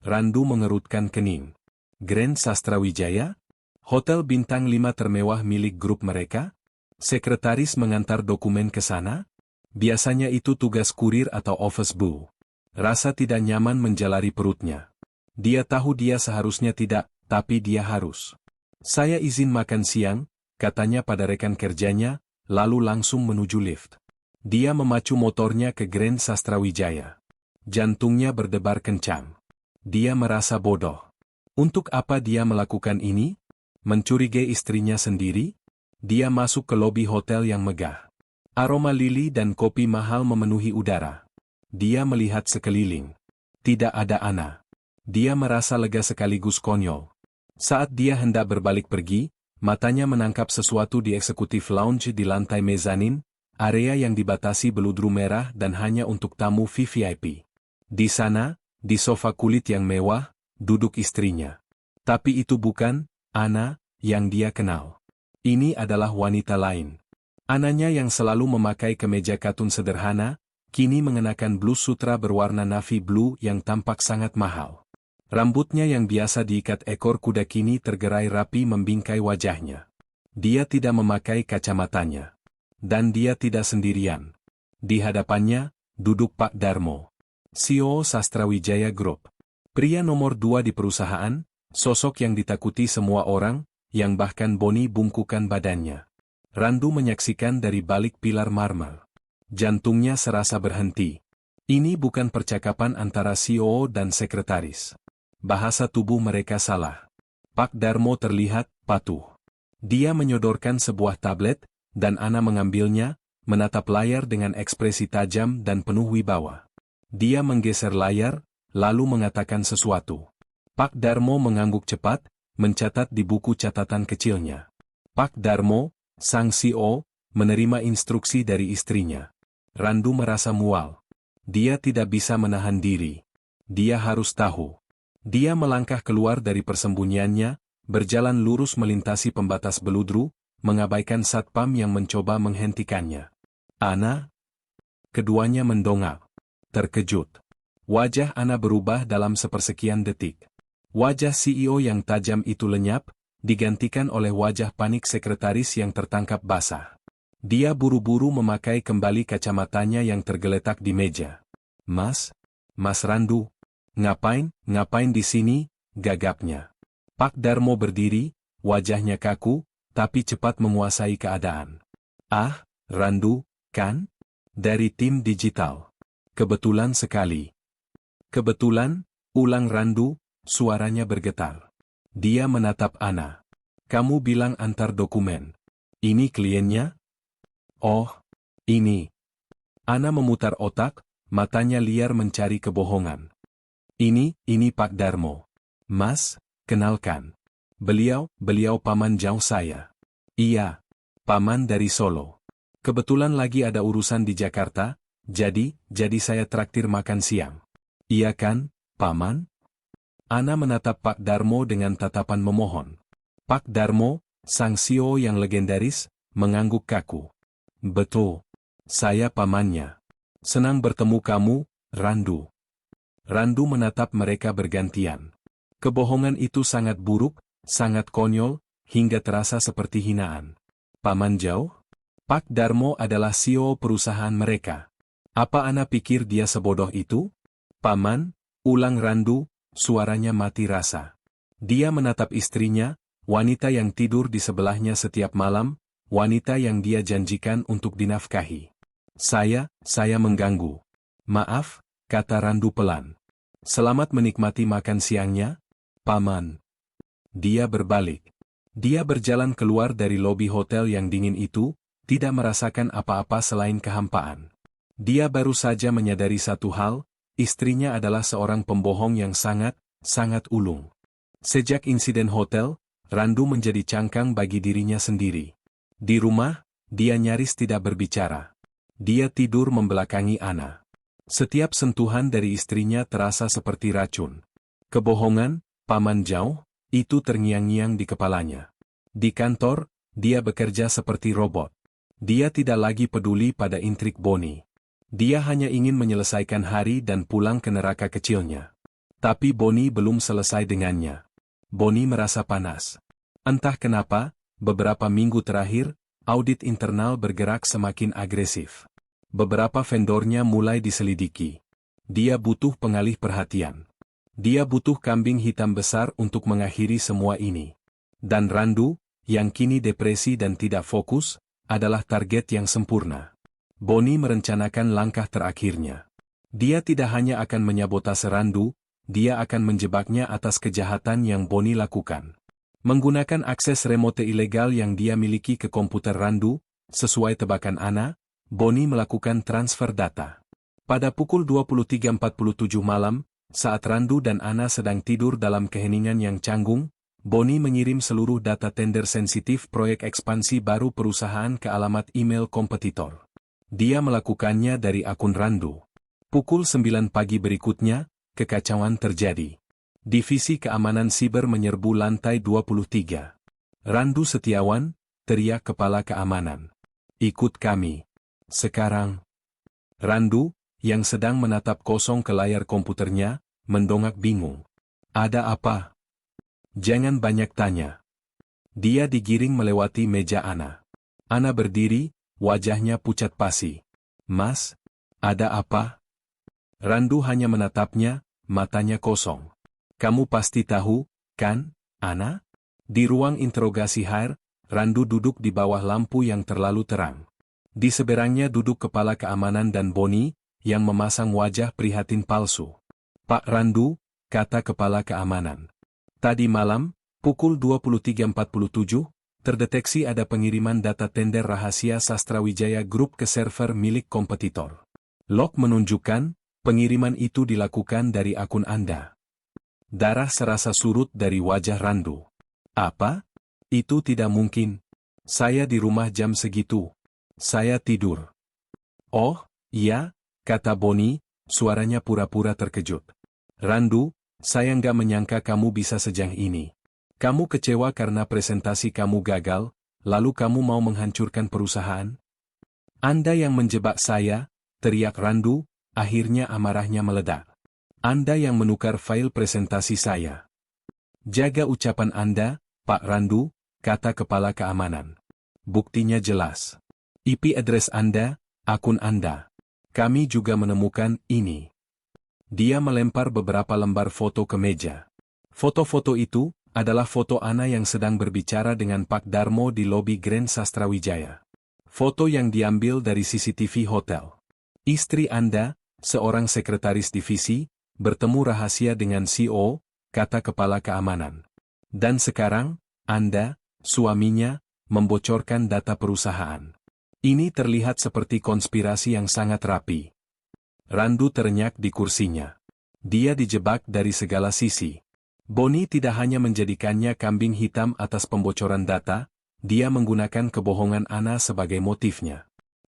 Randu mengerutkan kening. Grand Sastrawijaya? Hotel bintang 5 termewah milik grup mereka? Sekretaris mengantar dokumen ke sana? Biasanya itu tugas kurir atau office boy. Rasa tidak nyaman menjalari perutnya. Dia tahu dia seharusnya tidak, tapi dia harus. Saya izin makan siang, katanya pada rekan kerjanya, lalu langsung menuju lift. Dia memacu motornya ke Grand Sastrawijaya. Jantungnya berdebar kencang. Dia merasa bodoh. Untuk apa dia melakukan ini? Mencurigai istrinya sendiri? Dia masuk ke lobi hotel yang megah. Aroma lili dan kopi mahal memenuhi udara. Dia melihat sekeliling. Tidak ada Ana. Dia merasa lega sekaligus konyol. Saat dia hendak berbalik pergi, matanya menangkap sesuatu di eksekutif lounge di lantai mezanin, area yang dibatasi beludru merah dan hanya untuk tamu VVIP. Di sana, di sofa kulit yang mewah, duduk istrinya. Tapi itu bukan Ana yang dia kenal. Ini adalah wanita lain. Ananya yang selalu memakai kemeja katun sederhana, kini mengenakan blus sutra berwarna navy blue yang tampak sangat mahal. Rambutnya yang biasa diikat ekor kuda kini tergerai rapi membingkai wajahnya. Dia tidak memakai kacamatanya. Dan dia tidak sendirian. Di hadapannya, duduk Pak Darmo, CEO Sastrawijaya Group. Pria nomor 2 di perusahaan, sosok yang ditakuti semua orang, yang bahkan Boni bungkukan badannya. Randu menyaksikan dari balik pilar marmer. Jantungnya serasa berhenti. Ini bukan percakapan antara CEO dan sekretaris. Bahasa tubuh mereka salah. Pak Darmo terlihat patuh. Dia menyodorkan sebuah tablet, dan Ana mengambilnya, menatap layar dengan ekspresi tajam dan penuh wibawa. Dia menggeser layar, lalu mengatakan sesuatu. Pak Darmo mengangguk cepat, mencatat di buku catatan kecilnya. Pak Darmo, sang CEO, menerima instruksi dari istrinya. Randu merasa mual. Dia tidak bisa menahan diri. Dia harus tahu. Dia melangkah keluar dari persembunyiannya, berjalan lurus melintasi pembatas beludru, mengabaikan satpam yang mencoba menghentikannya. Ana? Keduanya mendongak. Terkejut. Wajah Ana berubah dalam sepersekian detik. Wajah CEO yang tajam itu lenyap, digantikan oleh wajah panik sekretaris yang tertangkap basah. Dia buru-buru memakai kembali kacamatanya yang tergeletak di meja. Mas Randu, ngapain di sini, gagapnya. Pak Darmo berdiri, wajahnya kaku, tapi cepat menguasai keadaan. Randu, kan? Dari tim digital. Kebetulan sekali. Kebetulan, ulang Randu, suaranya bergetar. Dia menatap Ana. Kamu bilang antar dokumen. Ini kliennya? Oh, ini. Ana memutar otak, matanya liar mencari kebohongan. Ini Pak Darmo. Mas, kenalkan. Beliau paman jauh saya. Iya, paman dari Solo. Kebetulan lagi ada urusan di Jakarta, jadi saya traktir makan siang. Iya kan, Paman? Ana menatap Pak Darmo dengan tatapan memohon. Pak Darmo, sang CEO yang legendaris, mengangguk kaku. Betul. Saya pamannya. Senang bertemu kamu, Randu. Randu menatap mereka bergantian. Kebohongan itu sangat buruk, sangat konyol, hingga terasa seperti hinaan. Paman jauh? Pak Darmo adalah CEO perusahaan mereka. Apa Ana pikir dia sebodoh itu? Paman, ulang Randu, suaranya mati rasa. Dia menatap istrinya, wanita yang tidur di sebelahnya setiap malam, wanita yang dia janjikan untuk dinafkahi. Saya mengganggu. Maaf, kata Randu pelan. Selamat menikmati makan siangnya, Paman. Dia berbalik. Dia berjalan keluar dari lobi hotel yang dingin itu, tidak merasakan apa-apa selain kehampaan. Dia baru saja menyadari satu hal, istrinya adalah seorang pembohong yang sangat ulung. Sejak insiden hotel, Randu menjadi cangkang bagi dirinya sendiri. Di rumah, dia nyaris tidak berbicara. Dia tidur membelakangi Ana. Setiap sentuhan dari istrinya terasa seperti racun. Kebohongan, Paman jauh, itu terngiang-ngiang di kepalanya. Di kantor, dia bekerja seperti robot. Dia tidak lagi peduli pada intrik Boni. Dia hanya ingin menyelesaikan hari dan pulang ke neraka kecilnya. Tapi Boni belum selesai dengannya. Boni merasa panas. Entah kenapa, beberapa minggu terakhir, audit internal bergerak semakin agresif. Beberapa vendornya mulai diselidiki. Dia butuh pengalih perhatian. Dia butuh kambing hitam besar untuk mengakhiri semua ini. Dan Randu, yang kini depresi dan tidak fokus, adalah target yang sempurna. Boni merencanakan langkah terakhirnya. Dia tidak hanya akan menyabotase Randu, dia akan menjebaknya atas kejahatan yang Boni lakukan. Menggunakan akses remote ilegal yang dia miliki ke komputer Randu, sesuai tebakan Ana, Boni melakukan transfer data. Pada pukul 23.47 malam, saat Randu dan Ana sedang tidur dalam keheningan yang canggung, Boni mengirim seluruh data tender sensitif proyek ekspansi baru perusahaan ke alamat email kompetitor. Dia melakukannya dari akun Randu. Pukul 9 pagi berikutnya, kekacauan terjadi. Divisi Keamanan Siber menyerbu lantai 23. Randu Setiawan, teriak kepala keamanan. Ikut kami. Sekarang. Randu, yang sedang menatap kosong ke layar komputernya, mendongak bingung. Ada apa? Jangan banyak tanya. Dia digiring melewati meja Ana. Ana berdiri, wajahnya pucat pasi. Mas, ada apa? Randu hanya menatapnya, matanya kosong. Kamu pasti tahu, kan, Ana? Di ruang interogasi HR, Randu duduk di bawah lampu yang terlalu terang. Di seberangnya duduk kepala keamanan dan Boni, yang memasang wajah prihatin palsu. Pak Randu, kata kepala keamanan. Tadi malam, pukul 23.47, terdeteksi ada pengiriman data tender rahasia Sastrawijaya Group ke server milik kompetitor. Log menunjukkan, pengiriman itu dilakukan dari akun Anda. Darah serasa surut dari wajah Randu. Apa? Itu tidak mungkin. Saya di rumah jam segitu. Saya tidur. Oh, iya, kata Boni, suaranya pura-pura terkejut. Randu, saya nggak menyangka kamu bisa sejam ini. Kamu kecewa karena presentasi kamu gagal, lalu kamu mau menghancurkan perusahaan? Anda yang menjebak saya, teriak Randu, akhirnya amarahnya meledak. Anda yang menukar file presentasi saya. Jaga ucapan Anda, Pak Randu, kata kepala keamanan. Buktinya jelas. IP address Anda, akun Anda. Kami juga menemukan ini. Dia melempar beberapa lembar foto ke meja. Foto-foto itu adalah foto Ana yang sedang berbicara dengan Pak Darmo di lobi Grand Sastrawijaya. Foto yang diambil dari CCTV hotel. Istri Anda, seorang sekretaris divisi, bertemu rahasia dengan CEO, kata kepala keamanan. Dan sekarang, Anda, suaminya, membocorkan data perusahaan. Ini terlihat seperti konspirasi yang sangat rapi. Randu terenyak di kursinya. Dia dijebak dari segala sisi. Boni tidak hanya menjadikannya kambing hitam atas pembocoran data, dia menggunakan kebohongan Ana sebagai motifnya.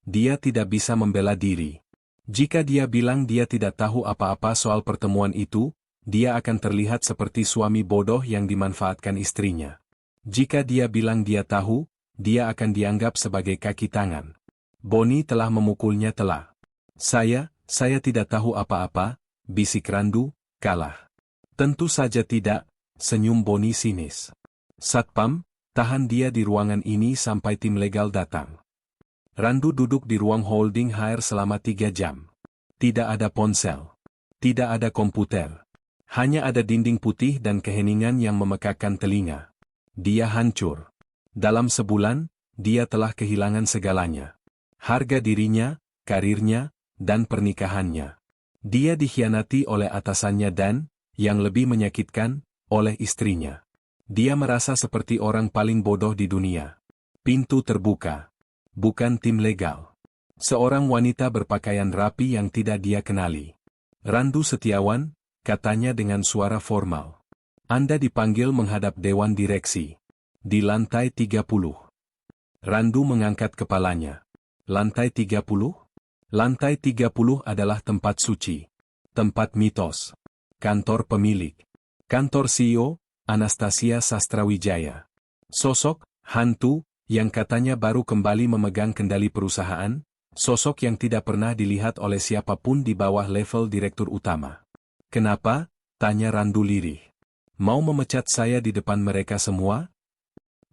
dia tidak bisa membela diri. Jika dia bilang dia tidak tahu apa-apa soal pertemuan itu, dia akan terlihat seperti suami bodoh yang dimanfaatkan istrinya. Jika dia bilang dia tahu, dia akan dianggap sebagai kaki tangan. Bonnie telah memukulnya telah. Saya tidak tahu apa-apa, bisik Randu, kalah. Tentu saja tidak, senyum Bonnie sinis. Satpam, tahan dia di ruangan ini sampai tim legal datang. Randu duduk di ruang holding HR selama 3 jam. Tidak ada ponsel. Tidak ada komputer. Hanya ada dinding putih dan keheningan yang memekakkan telinga. Dia hancur. Dalam sebulan, dia telah kehilangan segalanya. Harga dirinya, karirnya, dan pernikahannya. Dia dikhianati oleh atasannya dan, yang lebih menyakitkan, oleh istrinya. Dia merasa seperti orang paling bodoh di dunia. Pintu terbuka. Bukan tim legal. Seorang wanita berpakaian rapi yang tidak dia kenali. Randu Setiawan, katanya dengan suara formal. Anda dipanggil menghadap Dewan Direksi. Di lantai 30. Randu mengangkat kepalanya. Lantai 30? Lantai 30 adalah tempat suci. Tempat mitos. Kantor pemilik. Kantor CEO, Anastasia Sastrawijaya. Sosok, hantu, yang katanya baru kembali memegang kendali perusahaan, sosok yang tidak pernah dilihat oleh siapapun di bawah level direktur utama. Kenapa? Tanya Randu lirih. Mau memecat saya di depan mereka semua?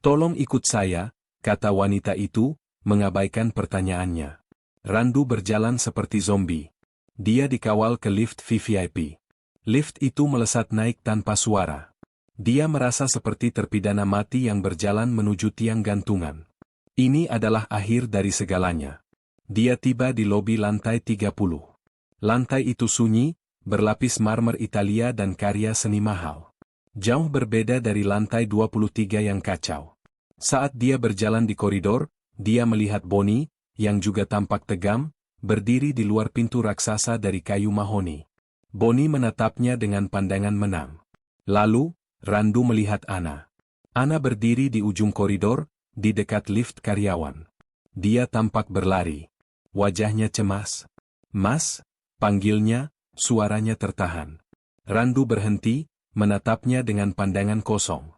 Tolong ikut saya, kata wanita itu, mengabaikan pertanyaannya. Randu berjalan seperti zombie. Dia dikawal ke lift VVIP. Lift itu melesat naik tanpa suara. Dia merasa seperti terpidana mati yang berjalan menuju tiang gantungan. Ini adalah akhir dari segalanya. Dia tiba di lobi lantai 30. Lantai itu sunyi, berlapis marmer Italia dan karya seni mahal. Jauh berbeda dari lantai 23 yang kacau. Saat dia berjalan di koridor, dia melihat Bonnie, yang juga tampak tegam, berdiri di luar pintu raksasa dari kayu mahoni. Bonnie menatapnya dengan pandangan menang. Lalu, Randu melihat Ana. Ana berdiri di ujung koridor, di dekat lift karyawan. Dia tampak berlari. Wajahnya cemas. Mas, panggilnya, suaranya tertahan. Randu berhenti, menatapnya dengan pandangan kosong.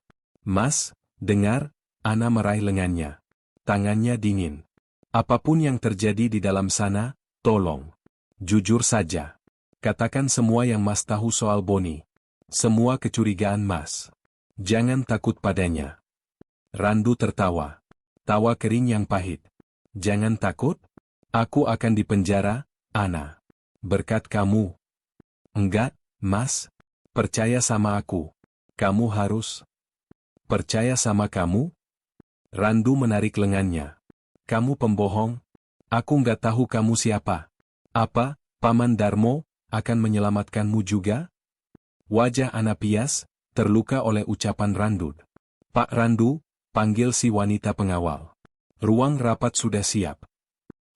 Mas, dengar, Ana meraih lengannya. Tangannya dingin. Apapun yang terjadi di dalam sana, tolong. Jujur saja. Katakan semua yang Mas tahu soal Bonnie. Semua kecurigaan Mas. Jangan takut padanya. Randu tertawa. Tawa kering yang pahit. Jangan takut? Aku akan dipenjara, Ana. Berkat kamu. Enggak, Mas. Percaya sama aku. Kamu harus. Percaya sama kamu? Randu menarik lengannya. Kamu pembohong? Aku nggak tahu kamu siapa. Apa, Paman Darmo, akan menyelamatkanmu juga? Wajah Ana pias, terluka oleh ucapan Randu. Pak Randu, panggil si wanita pengawal. Ruang rapat sudah siap.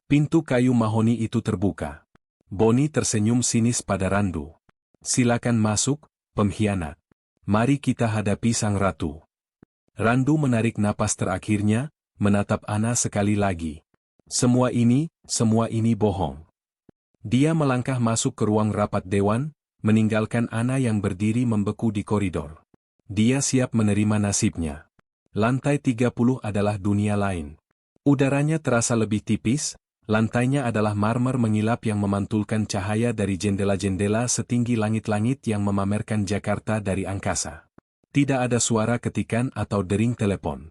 Pintu kayu mahoni itu terbuka. Bonnie tersenyum sinis pada Randu. Silakan masuk, pengkhianat. Mari kita hadapi sang ratu. Randu menarik napas terakhirnya, menatap Ana sekali lagi. Semua ini bohong. Dia melangkah masuk ke ruang rapat dewan, meninggalkan Ana yang berdiri membeku di koridor. Dia siap menerima nasibnya. Lantai 30 adalah dunia lain. Udaranya terasa lebih tipis, lantainya adalah marmer mengilap yang memantulkan cahaya dari jendela-jendela setinggi langit-langit yang memamerkan Jakarta dari angkasa. Tidak ada suara ketikan atau dering telepon.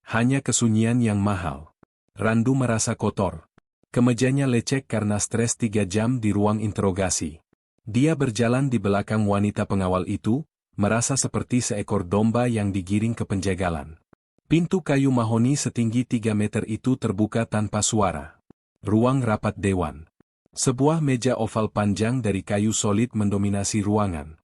Hanya kesunyian yang mahal. Randu merasa kotor. Kemejanya lecek karena stres 3 jam di ruang interogasi. Dia berjalan di belakang wanita pengawal itu, merasa seperti seekor domba yang digiring ke penjagalan. Pintu kayu mahoni setinggi 3 meter itu terbuka tanpa suara. Ruang rapat dewan. Sebuah meja oval panjang dari kayu solid mendominasi ruangan.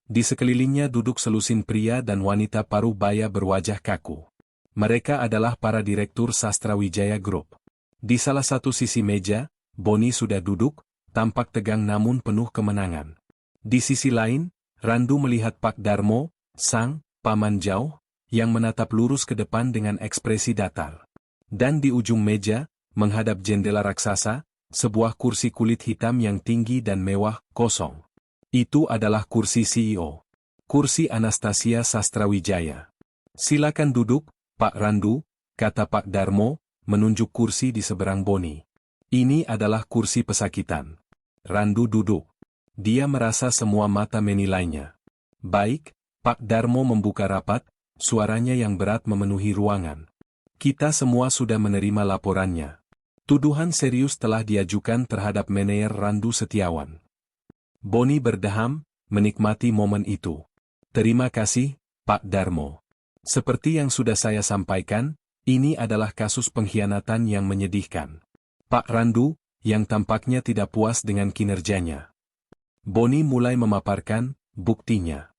Di sekelilingnya duduk selusin pria dan wanita paruh baya berwajah kaku. Mereka adalah para direktur Sastrawijaya Group. Di salah satu sisi meja, Bonnie sudah duduk, tampak tegang namun penuh kemenangan. Di sisi lain, Randu melihat Pak Darmo, sang paman jauh, yang menatap lurus ke depan dengan ekspresi datar. Dan di ujung meja, menghadap jendela raksasa, sebuah kursi kulit hitam yang tinggi dan mewah, kosong. Itu adalah kursi CEO. Kursi Anastasia Sastrawijaya. Silakan duduk, Pak Randu, kata Pak Darmo, menunjuk kursi di seberang Boni. Ini adalah kursi pesakitan. Randu duduk. Dia merasa semua mata menilainya. Baik, Pak Darmo membuka rapat, suaranya yang berat memenuhi ruangan. Kita semua sudah menerima laporannya. Tuduhan serius telah diajukan terhadap Manajer Randu Setiawan. Boni berdeham, menikmati momen itu. Terima kasih, Pak Darmo. Seperti yang sudah saya sampaikan, ini adalah kasus pengkhianatan yang menyedihkan. Pak Randu, yang tampaknya tidak puas dengan kinerjanya. Boni mulai memaparkan buktinya.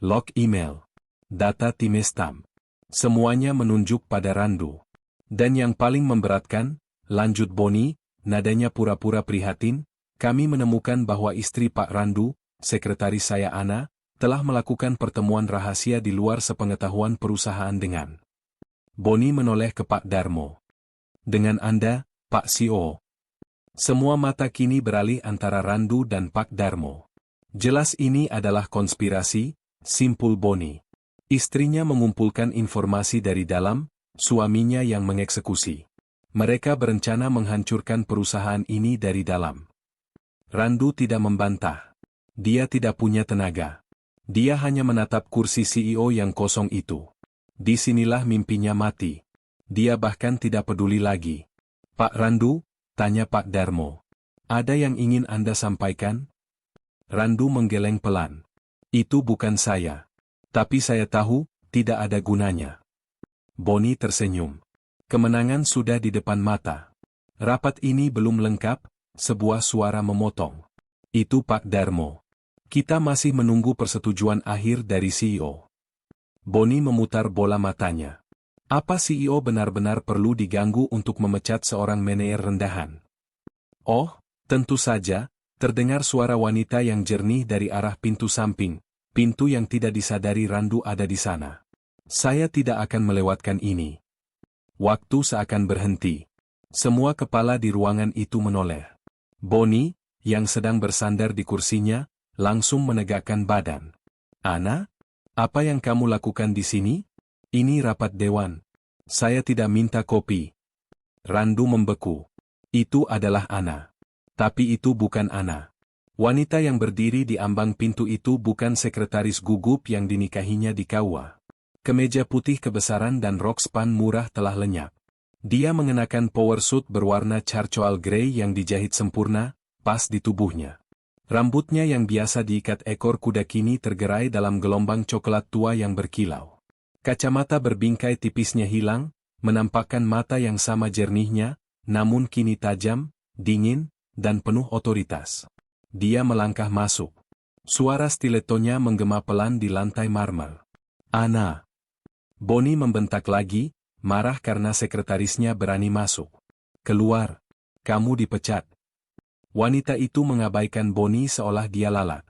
Log email. Data Timestamp. Semuanya menunjuk pada Randu. Dan yang paling memberatkan, lanjut Boni, nadanya pura-pura prihatin, kami menemukan bahwa istri Pak Randu, sekretaris saya Ana, telah melakukan pertemuan rahasia di luar sepengetahuan perusahaan dengan. Boni menoleh ke Pak Darmo. Dengan Anda, Pak CEO. Semua mata kini beralih antara Randu dan Pak Darmo. Jelas ini adalah konspirasi, simpul Boni. Istrinya mengumpulkan informasi dari dalam, suaminya yang mengeksekusi. Mereka berencana menghancurkan perusahaan ini dari dalam. Randu tidak membantah. Dia tidak punya tenaga. Dia hanya menatap kursi CEO yang kosong itu. Disinilah mimpinya mati. Dia bahkan tidak peduli lagi. Pak Randu, tanya Pak Darmo. Ada yang ingin Anda sampaikan? Randu menggeleng pelan. Itu bukan saya. Tapi saya tahu, tidak ada gunanya. Boni tersenyum. Kemenangan sudah di depan mata. Rapat ini belum lengkap, sebuah suara memotong. Itu Pak Darmo. Kita masih menunggu persetujuan akhir dari CEO. Boni memutar bola matanya. Apa CEO benar-benar perlu diganggu untuk memecat seorang manajer rendahan? Oh, tentu saja, terdengar suara wanita yang jernih dari arah pintu samping, pintu yang tidak disadari Randu ada di sana. Saya tidak akan melewatkan ini. Waktu seakan berhenti. Semua kepala di ruangan itu menoleh. Boni, yang sedang bersandar di kursinya, langsung menegakkan badan. Ana? Apa yang kamu lakukan di sini? Ini rapat dewan. Saya tidak minta kopi. Randu membeku. Itu adalah Ana. Tapi itu bukan Ana. Wanita yang berdiri di ambang pintu itu bukan sekretaris gugup yang dinikahinya di Kawa. Kemeja putih kebesaran dan rok span murah telah lenyap. Dia mengenakan power suit berwarna charcoal grey yang dijahit sempurna, pas di tubuhnya. Rambutnya yang biasa diikat ekor kuda kini tergerai dalam gelombang coklat tua yang berkilau. Kacamata berbingkai tipisnya hilang, menampakkan mata yang sama jernihnya, namun kini tajam, dingin, dan penuh otoritas. Dia melangkah masuk. Suara stiletonya menggema pelan di lantai marmer. Ana. Boni membentak lagi, marah karena sekretarisnya berani masuk. Keluar. Kamu dipecat. Wanita itu mengabaikan Boni seolah dia lalat.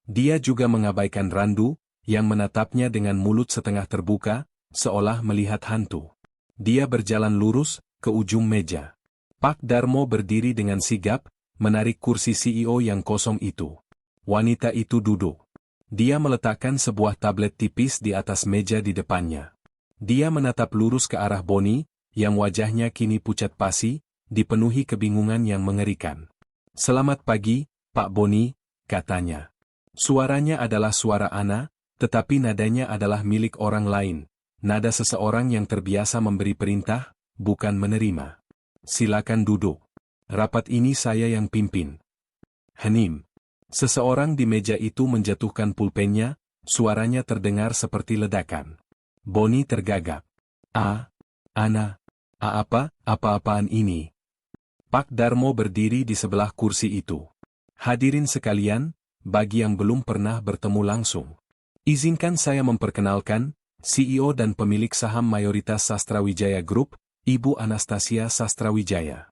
Dia juga mengabaikan Randu, yang menatapnya dengan mulut setengah terbuka, seolah melihat hantu. Dia berjalan lurus, ke ujung meja. Pak Darmo berdiri dengan sigap, menarik kursi CEO yang kosong itu. Wanita itu duduk. Dia meletakkan sebuah tablet tipis di atas meja di depannya. Dia menatap lurus ke arah Boni, yang wajahnya kini pucat pasi, dipenuhi kebingungan yang mengerikan. Selamat pagi, Pak Boni, katanya. Suaranya adalah suara Ana, tetapi nadanya adalah milik orang lain. Nada seseorang yang terbiasa memberi perintah, bukan menerima. Silakan duduk. Rapat ini saya yang pimpin. Henim. Seseorang di meja itu menjatuhkan pulpennya, suaranya terdengar seperti ledakan. Boni tergagap. Ana. Apa-apaan ini? Pak Darmo berdiri di sebelah kursi itu. Hadirin sekalian, bagi yang belum pernah bertemu langsung. Izinkan saya memperkenalkan, CEO dan pemilik saham mayoritas Sastrawijaya Group, Ibu Anastasia Sastrawijaya.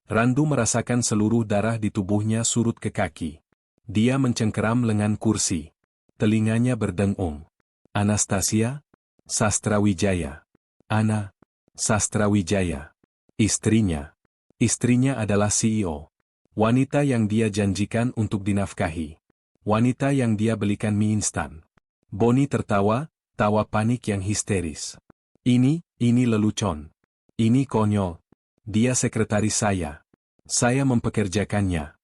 Randu merasakan seluruh darah di tubuhnya surut ke kaki. Dia mencengkeram lengan kursi. Telinganya berdengung. Anastasia Sastrawijaya. Ana Sastrawijaya. Istrinya. Istrinya adalah CEO. Wanita yang dia janjikan untuk dinafkahi. Wanita yang dia belikan mie instan. Bonnie tertawa, tawa panik yang histeris. Ini lelucon. Ini konyol. Dia sekretaris saya. Saya mempekerjakannya.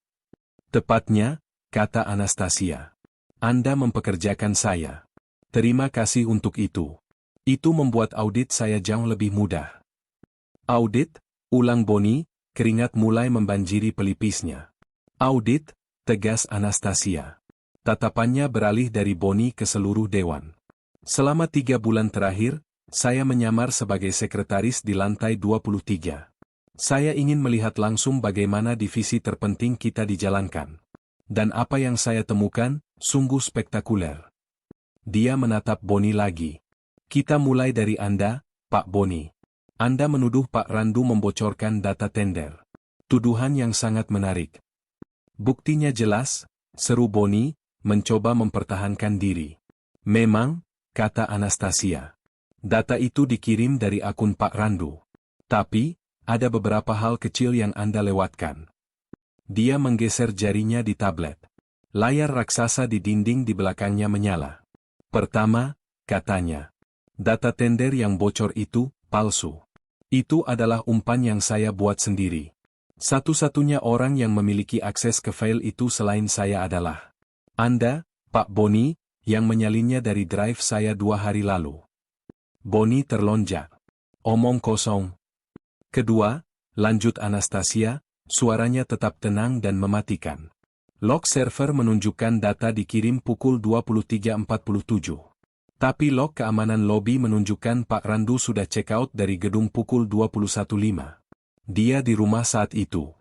Tepatnya, kata Anastasia. Anda mempekerjakan saya. Terima kasih untuk itu. Itu membuat audit saya jauh lebih mudah. Audit, ulang Bonnie, keringat mulai membanjiri pelipisnya. Audit, tegas Anastasia. Tatapannya beralih dari Bonnie ke seluruh dewan. Selama 3 bulan terakhir, saya menyamar sebagai sekretaris di lantai 23. Saya ingin melihat langsung bagaimana divisi terpenting kita dijalankan. Dan apa yang saya temukan, sungguh spektakuler. Dia menatap Bonnie lagi. Kita mulai dari Anda, Pak Bonnie. Anda menuduh Pak Randu membocorkan data tender. Tuduhan yang sangat menarik. Buktinya jelas, seru Bonnie, mencoba mempertahankan diri. Memang, kata Anastasia. Data itu dikirim dari akun Pak Randu. Tapi, ada beberapa hal kecil yang Anda lewatkan. Dia menggeser jarinya di tablet. Layar raksasa di dinding di belakangnya menyala. Pertama, katanya. Data tender yang bocor itu, palsu. Itu adalah umpan yang saya buat sendiri. Satu-satunya orang yang memiliki akses ke file itu selain saya adalah Anda, Pak Bonnie, yang menyalinnya dari drive saya 2 hari lalu. Bonnie terlonjak. Omong kosong. Kedua, lanjut Anastasia, suaranya tetap tenang dan mematikan. Log server menunjukkan data dikirim pukul 23.47. Tapi log keamanan lobi menunjukkan Pak Randu sudah check out dari gedung pukul 21.05. Dia di rumah saat itu.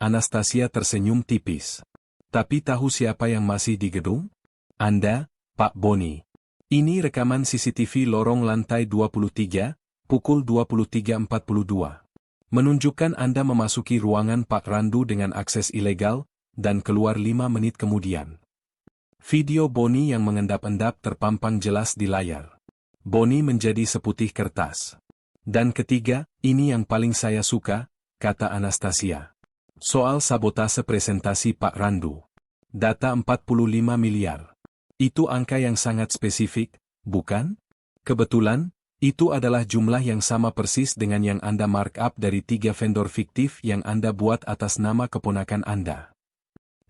Anastasia tersenyum tipis. Tapi tahu siapa yang masih di gedung? Anda, Pak Bonnie. Ini rekaman CCTV lorong lantai 23, pukul 23.42. Menunjukkan Anda memasuki ruangan Pak Randu dengan akses ilegal, dan keluar 5 menit kemudian. Video Bonnie yang mengendap-endap terpampang jelas di layar. Bonnie menjadi seputih kertas. Dan ketiga, ini yang paling saya suka, kata Anastasia. Soal sabotase presentasi Pak Randu. Data 45 miliar. Itu angka yang sangat spesifik, bukan? Kebetulan, itu adalah jumlah yang sama persis dengan yang Anda markup dari 3 vendor fiktif yang Anda buat atas nama keponakan Anda.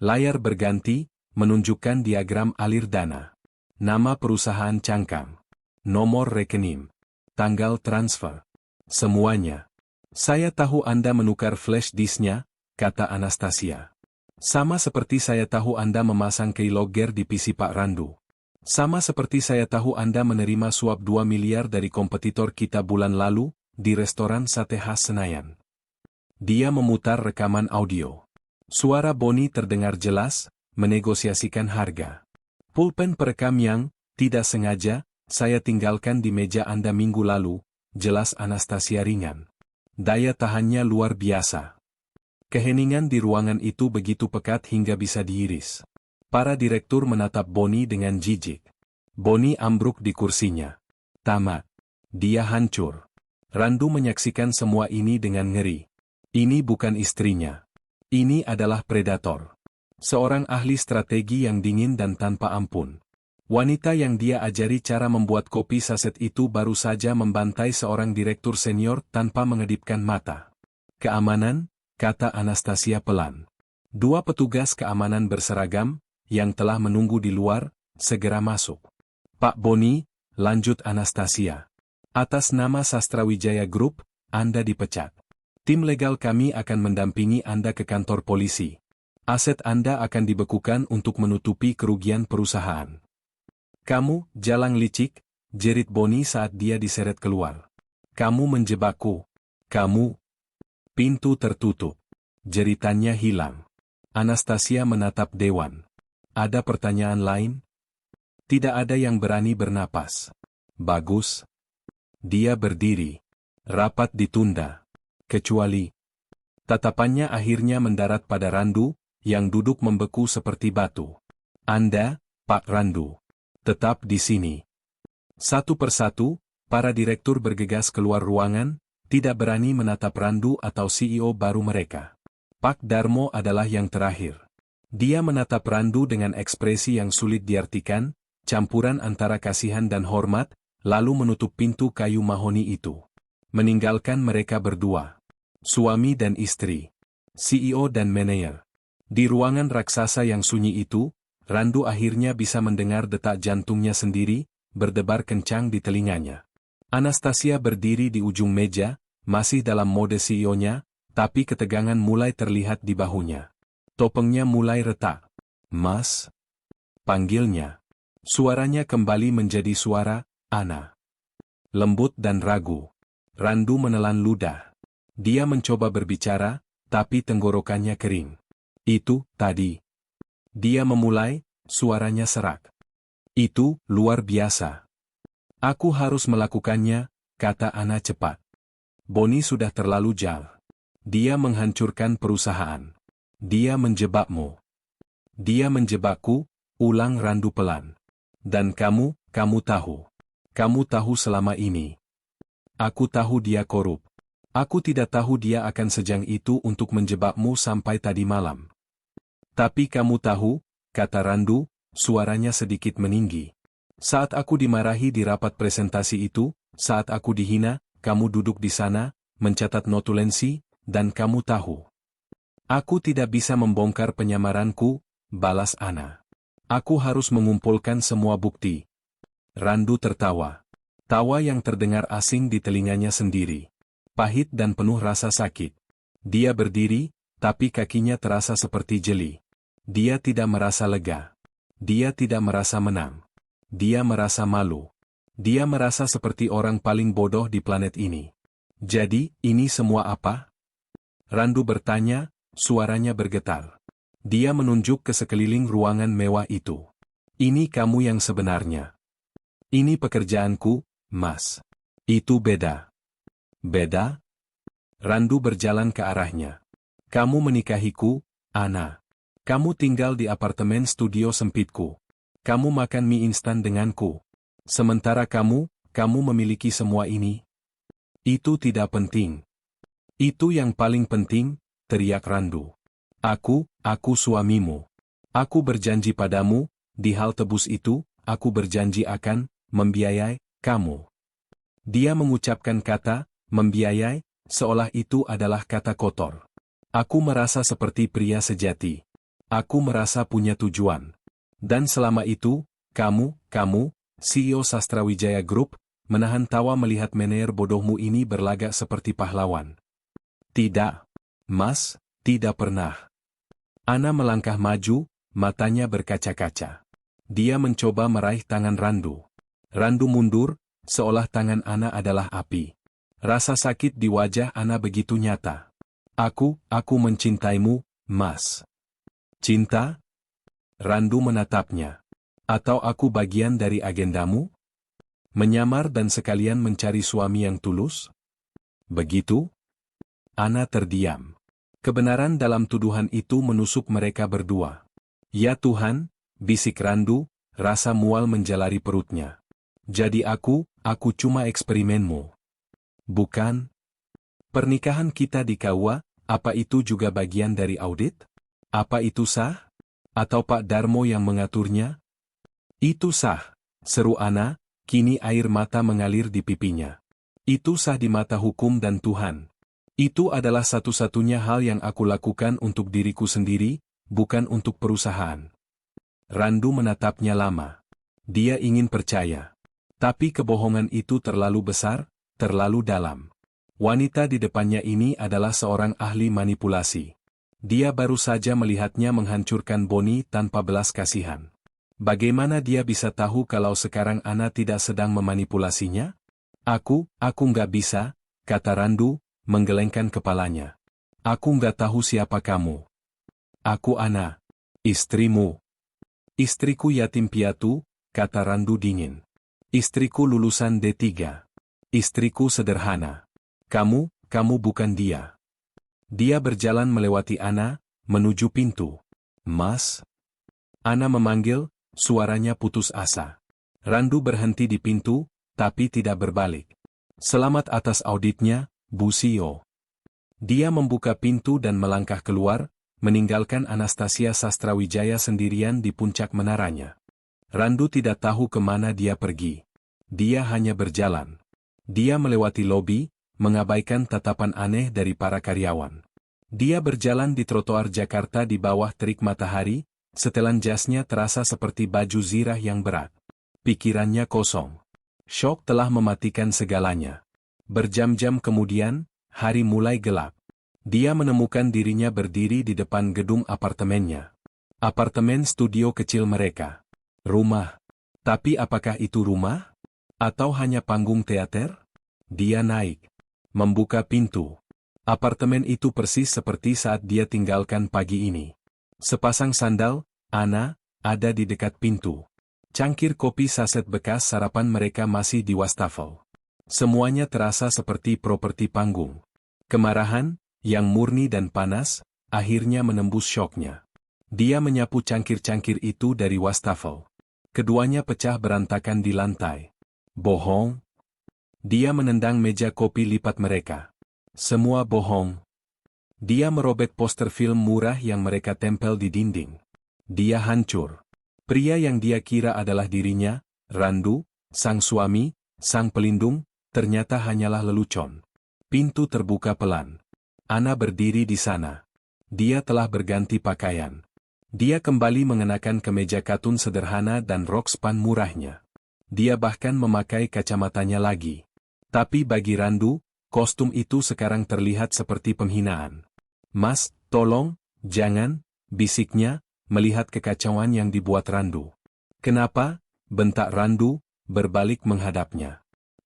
Layar berganti, menunjukkan diagram alir dana. Nama perusahaan cangkang. Nomor rekening. Tanggal transfer. Semuanya. Saya tahu Anda menukar flash disknya, kata Anastasia. Sama seperti saya tahu Anda memasang keylogger di PC Pak Randu. Sama seperti saya tahu Anda menerima suap 2 miliar dari kompetitor kita bulan lalu, di restoran sate khas Senayan. Dia memutar rekaman audio. Suara Bonnie terdengar jelas, menegosiasikan harga. Pulpen perekam yang, tidak sengaja, saya tinggalkan di meja Anda minggu lalu, jelas Anastasia ringan. Daya tahannya luar biasa. Keheningan di ruangan itu begitu pekat hingga bisa diiris. Para direktur menatap Bonnie dengan jijik. Bonnie ambruk di kursinya. Tamat. Dia hancur. Randu menyaksikan semua ini dengan ngeri. Ini bukan istrinya. Ini adalah predator. Seorang ahli strategi yang dingin dan tanpa ampun. Wanita yang dia ajari cara membuat kopi saset itu baru saja membantai seorang direktur senior tanpa mengedipkan mata. Keamanan, kata Anastasia pelan. 2 petugas keamanan berseragam, yang telah menunggu di luar, segera masuk. Pak Bonnie, lanjut Anastasia. Atas nama Sastrawijaya Group, Anda dipecat. Tim legal kami akan mendampingi Anda ke kantor polisi. Aset Anda akan dibekukan untuk menutupi kerugian perusahaan. Kamu, jalang licik, jerit Bonnie saat dia diseret keluar. Kamu menjebakku. Kamu. Pintu tertutup. Jeritannya hilang. Anastasia menatap dewan. Ada pertanyaan lain? Tidak ada yang berani bernapas. Bagus. Dia berdiri. Rapat ditunda. Kecuali. Tatapannya akhirnya mendarat pada Randu, yang duduk membeku seperti batu. Anda, Pak Randu. Tetap di sini. Satu persatu, para direktur bergegas keluar ruangan, Tidak berani menatap Randu atau CEO baru mereka. Pak Darmo adalah yang terakhir. Dia menatap Randu dengan ekspresi yang sulit diartikan, campuran antara kasihan dan hormat, lalu menutup pintu kayu mahoni itu. Meninggalkan mereka berdua. Suami dan istri. CEO dan manajer. Di ruangan raksasa yang sunyi itu, Randu akhirnya bisa mendengar detak jantungnya sendiri, berdebar kencang di telinganya. Anastasia berdiri di ujung meja, masih dalam mode CEO-nya, tapi ketegangan mulai terlihat di bahunya. Topengnya mulai retak. "Mas?" panggilnya. Suaranya kembali menjadi suara Ana. Lembut dan ragu. Randu menelan ludah. Dia mencoba berbicara, tapi tenggorokannya kering. "Itu, tadi." Dia memulai, suaranya serak. "Itu, luar biasa. Aku harus melakukannya," kata Ana cepat. "Boni sudah terlalu jauh. Dia menghancurkan perusahaan. Dia menjebakmu." "Dia menjebakku," ulang Randu pelan. "Dan kamu tahu. Kamu tahu selama ini. Aku tahu dia korup. Aku tidak tahu dia akan sejam itu untuk menjebakmu sampai tadi malam. Tapi kamu tahu," kata Randu, suaranya sedikit meninggi. "Saat aku dimarahi di rapat presentasi itu, saat aku dihina, kamu duduk di sana, mencatat notulensi, dan kamu tahu. Aku tidak bisa membongkar penyamaranku," balas Ana. "Aku harus mengumpulkan semua bukti." Randu tertawa. Tawa yang terdengar asing di telinganya sendiri. Pahit dan penuh rasa sakit. Dia berdiri, tapi kakinya terasa seperti jeli. Dia tidak merasa lega. Dia tidak merasa menang. Dia merasa malu. Dia merasa seperti orang paling bodoh di planet ini. "Jadi, ini semua apa?" Randu bertanya, suaranya bergetar. Dia menunjuk ke sekeliling ruangan mewah itu. "Ini kamu yang sebenarnya. Ini pekerjaanku, Mas." "Itu beda." "Beda?" Randu berjalan ke arahnya. "Kamu menikahiku, Ana. Kamu tinggal di apartemen studio sempitku. Kamu makan mie instan denganku. Sementara kamu memiliki semua ini." "Itu tidak penting." "Itu yang paling penting," teriak Randu. Aku suamimu. Aku berjanji padamu, di hal tebus itu, aku berjanji akan membiayai kamu." Dia mengucapkan kata membiayai, seolah itu adalah kata kotor. "Aku merasa seperti pria sejati. Aku merasa punya tujuan. Dan selama itu, kamu, CEO Sastrawijaya Group, menahan tawa melihat manajer bodohmu ini berlagak seperti pahlawan." "Tidak, Mas, tidak pernah." Ana melangkah maju, matanya berkaca-kaca. Dia mencoba meraih tangan Randu. Randu mundur, seolah tangan Ana adalah api. Rasa sakit di wajah Ana begitu nyata. Aku mencintaimu, Mas." "Cinta?" Randu menatapnya. "Atau aku bagian dari agendamu? Menyamar dan sekalian mencari suami yang tulus? Begitu?" Ana terdiam. Kebenaran dalam tuduhan itu menusuk mereka berdua. "Ya Tuhan," bisik Randu, rasa mual menjalari perutnya. "Jadi aku cuma eksperimenmu. Bukan? Pernikahan kita di KUA, apa itu juga bagian dari audit? Apa itu sah? Atau Pak Darmo yang mengaturnya?" "Itu sah," seru Ana, kini air mata mengalir di pipinya. "Itu sah di mata hukum dan Tuhan. Itu adalah satu-satunya hal yang aku lakukan untuk diriku sendiri, bukan untuk perusahaan." Randu menatapnya lama. Dia ingin percaya. Tapi kebohongan itu terlalu besar, terlalu dalam. Wanita di depannya ini adalah seorang ahli manipulasi. Dia baru saja melihatnya menghancurkan Boni tanpa belas kasihan. Bagaimana dia bisa tahu kalau sekarang Ana tidak sedang memanipulasinya? Aku nggak bisa," kata Randu, menggelengkan kepalanya. "Aku nggak tahu siapa kamu." "Aku Ana. Istrimu." "Istriku yatim piatu," kata Randu dingin. "Istriku lulusan D3. Istriku sederhana. Kamu bukan dia." Dia berjalan melewati Ana, menuju pintu. "Mas?" Ana memanggil, suaranya putus asa. Randu berhenti di pintu, tapi tidak berbalik. "Selamat atas auditnya, Bu Sio. Dia membuka pintu dan melangkah keluar, meninggalkan Anastasia Sastrawijaya sendirian di puncak menaranya. Randu tidak tahu kemana dia pergi. Dia hanya berjalan. Dia melewati lobi, mengabaikan tatapan aneh dari para karyawan. Dia berjalan di trotoar Jakarta di bawah terik matahari, setelan jasnya terasa seperti baju zirah yang berat. Pikirannya kosong. Syok telah mematikan segalanya. Berjam-jam kemudian, hari mulai gelap. Dia menemukan dirinya berdiri di depan gedung apartemennya. Apartemen studio kecil mereka. Rumah. Tapi apakah itu rumah? Atau hanya panggung teater? Dia naik. Membuka pintu. Apartemen itu persis seperti saat dia tinggalkan pagi ini. Sepasang sandal, Ana, ada di dekat pintu. Cangkir kopi saset bekas sarapan mereka masih di wastafel. Semuanya terasa seperti properti panggung. Kemarahan, yang murni dan panas, akhirnya menembus syoknya. Dia menyapu cangkir-cangkir itu dari wastafel. Keduanya pecah berantakan di lantai. Bohong. Dia menendang meja kopi lipat mereka. Semua bohong. Dia merobek poster film murah yang mereka tempel di dinding. Dia hancur. Pria yang dia kira adalah dirinya, Randu, sang suami, sang pelindung, ternyata hanyalah lelucon. Pintu terbuka pelan. Ana berdiri di sana. Dia telah berganti pakaian. Dia kembali mengenakan kemeja katun sederhana dan rok span murahnya. Dia bahkan memakai kacamatanya lagi. Tapi bagi Randu, kostum itu sekarang terlihat seperti penghinaan. Mas, tolong, jangan, bisiknya, melihat kekacauan yang dibuat Randu. Kenapa? Bentak Randu, berbalik menghadapnya.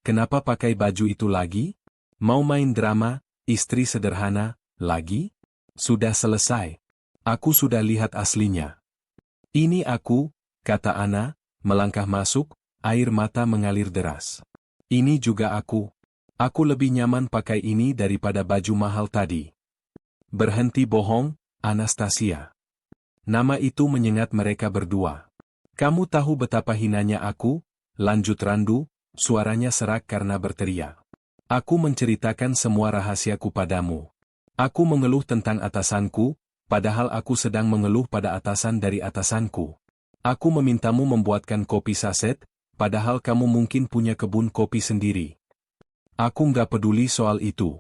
Kenapa pakai baju itu lagi? Mau main drama, istri sederhana, lagi? Sudah selesai. Aku sudah lihat aslinya. Ini aku, kata Ana, melangkah masuk, air mata mengalir deras. Ini juga aku. Aku lebih nyaman pakai ini daripada baju mahal tadi. Berhenti bohong, Anastasia. Nama itu menyengat mereka berdua. Kamu tahu betapa hinanya aku, lanjut Randu, suaranya serak karena berteriak. Aku menceritakan semua rahasiaku padamu. Aku mengeluh tentang atasanku, padahal aku sedang mengeluh pada atasan dari atasanku. Aku memintamu membuatkan kopi saset, padahal kamu mungkin punya kebun kopi sendiri. Aku nggak peduli soal itu.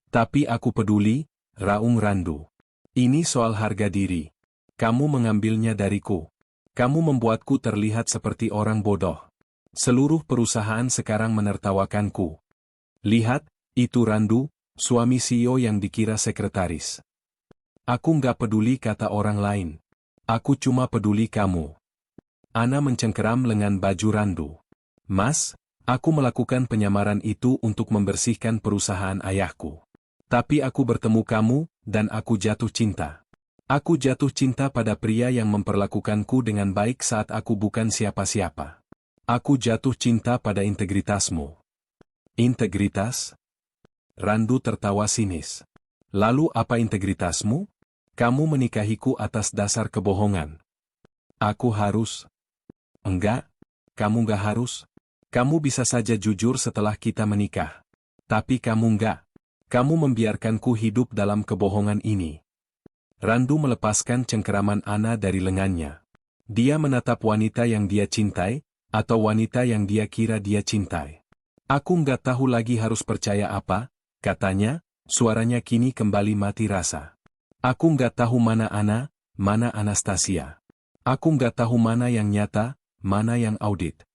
Tapi aku peduli, raung Randu. Ini soal harga diri. Kamu mengambilnya dariku. Kamu membuatku terlihat seperti orang bodoh. Seluruh perusahaan sekarang menertawakanku. Lihat, itu Randu, suami CEO yang dikira sekretaris. Aku nggak peduli kata orang lain. Aku cuma peduli kamu. Ana mencengkeram lengan baju Randu. Mas, aku melakukan penyamaran itu untuk membersihkan perusahaan ayahku. Tapi aku bertemu kamu, dan aku jatuh cinta. Aku jatuh cinta pada pria yang memperlakukanku dengan baik saat aku bukan siapa-siapa. Aku jatuh cinta pada integritasmu. Integritas? Randu tertawa sinis. Lalu apa integritasmu? Kamu menikahiku atas dasar kebohongan. Aku harus. Enggak, kamu enggak harus. Kamu bisa saja jujur setelah kita menikah. Tapi kamu enggak. Kamu membiarkanku hidup dalam kebohongan ini. Randu melepaskan cengkeraman Ana dari lengannya. Dia menatap wanita yang dia cintai, atau wanita yang dia kira dia cintai. Aku nggak tahu lagi harus percaya apa, katanya, suaranya kini kembali mati rasa. Aku nggak tahu mana Ana, mana Anastasia. Aku nggak tahu mana yang nyata, mana yang audit.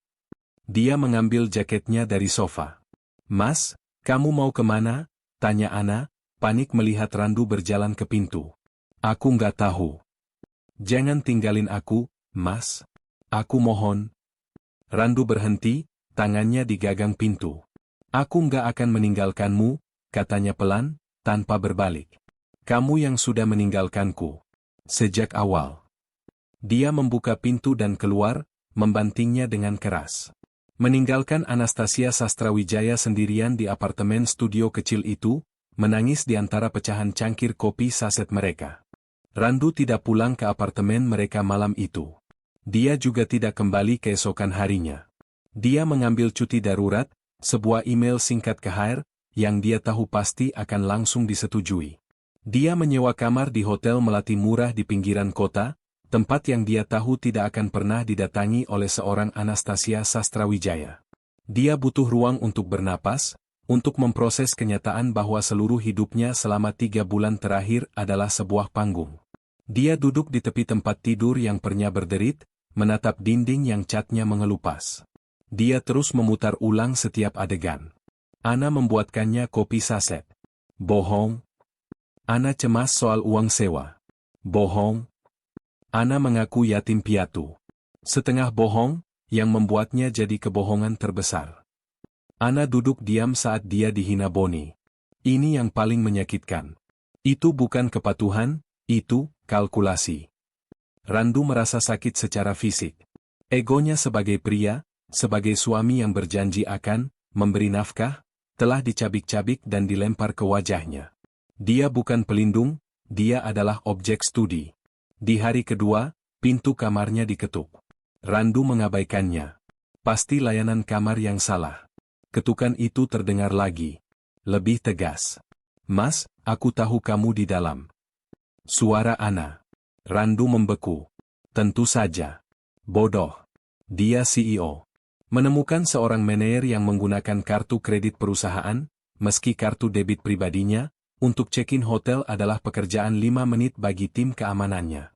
Dia mengambil jaketnya dari sofa. Mas, kamu mau kemana? Tanya Ana, panik melihat Randu berjalan ke pintu. Aku nggak tahu. Jangan tinggalin aku, Mas. Aku mohon. Randu berhenti, tangannya digagang pintu. Aku nggak akan meninggalkanmu, katanya pelan, tanpa berbalik. Kamu yang sudah meninggalkanku. Sejak awal. Dia membuka pintu dan keluar, membantingnya dengan keras. Meninggalkan Anastasia Sastrawijaya sendirian di apartemen studio kecil itu, menangis di antara pecahan cangkir kopi saset mereka. Randu tidak pulang ke apartemen mereka malam itu. Dia juga tidak kembali keesokan harinya. Dia mengambil cuti darurat, sebuah email singkat ke HR, yang dia tahu pasti akan langsung disetujui. Dia menyewa kamar di hotel melati murah di pinggiran kota, tempat yang dia tahu tidak akan pernah didatangi oleh seorang Anastasia Sastrawijaya. Dia butuh ruang untuk bernapas, untuk memproses kenyataan bahwa seluruh hidupnya selama 3 bulan terakhir adalah sebuah panggung. Dia duduk di tepi tempat tidur yang pernya berderit, menatap dinding yang catnya mengelupas. Dia terus memutar ulang setiap adegan. Ana membuatkannya kopi saset. Bohong. Ana cemas soal uang sewa. Bohong. Ana mengaku yatim piatu. Setengah bohong, yang membuatnya jadi kebohongan terbesar. Ana duduk diam saat dia dihina Boni. Ini yang paling menyakitkan. Itu bukan kepatuhan, itu kalkulasi. Randu merasa sakit secara fisik. Egonya sebagai pria, sebagai suami yang berjanji akan memberi nafkah, telah dicabik-cabik dan dilempar ke wajahnya. Dia bukan pelindung, dia adalah objek studi. Di hari kedua, pintu kamarnya diketuk. Randu mengabaikannya. Pasti layanan kamar yang salah. Ketukan itu terdengar lagi. Lebih tegas. Mas, aku tahu kamu di dalam. Suara Ana. Randu membeku. Tentu saja. Bodoh. Dia CEO. Menemukan seorang manajer yang menggunakan kartu kredit perusahaan, meski kartu debit pribadinya, untuk check-in hotel adalah pekerjaan 5 menit bagi tim keamanannya.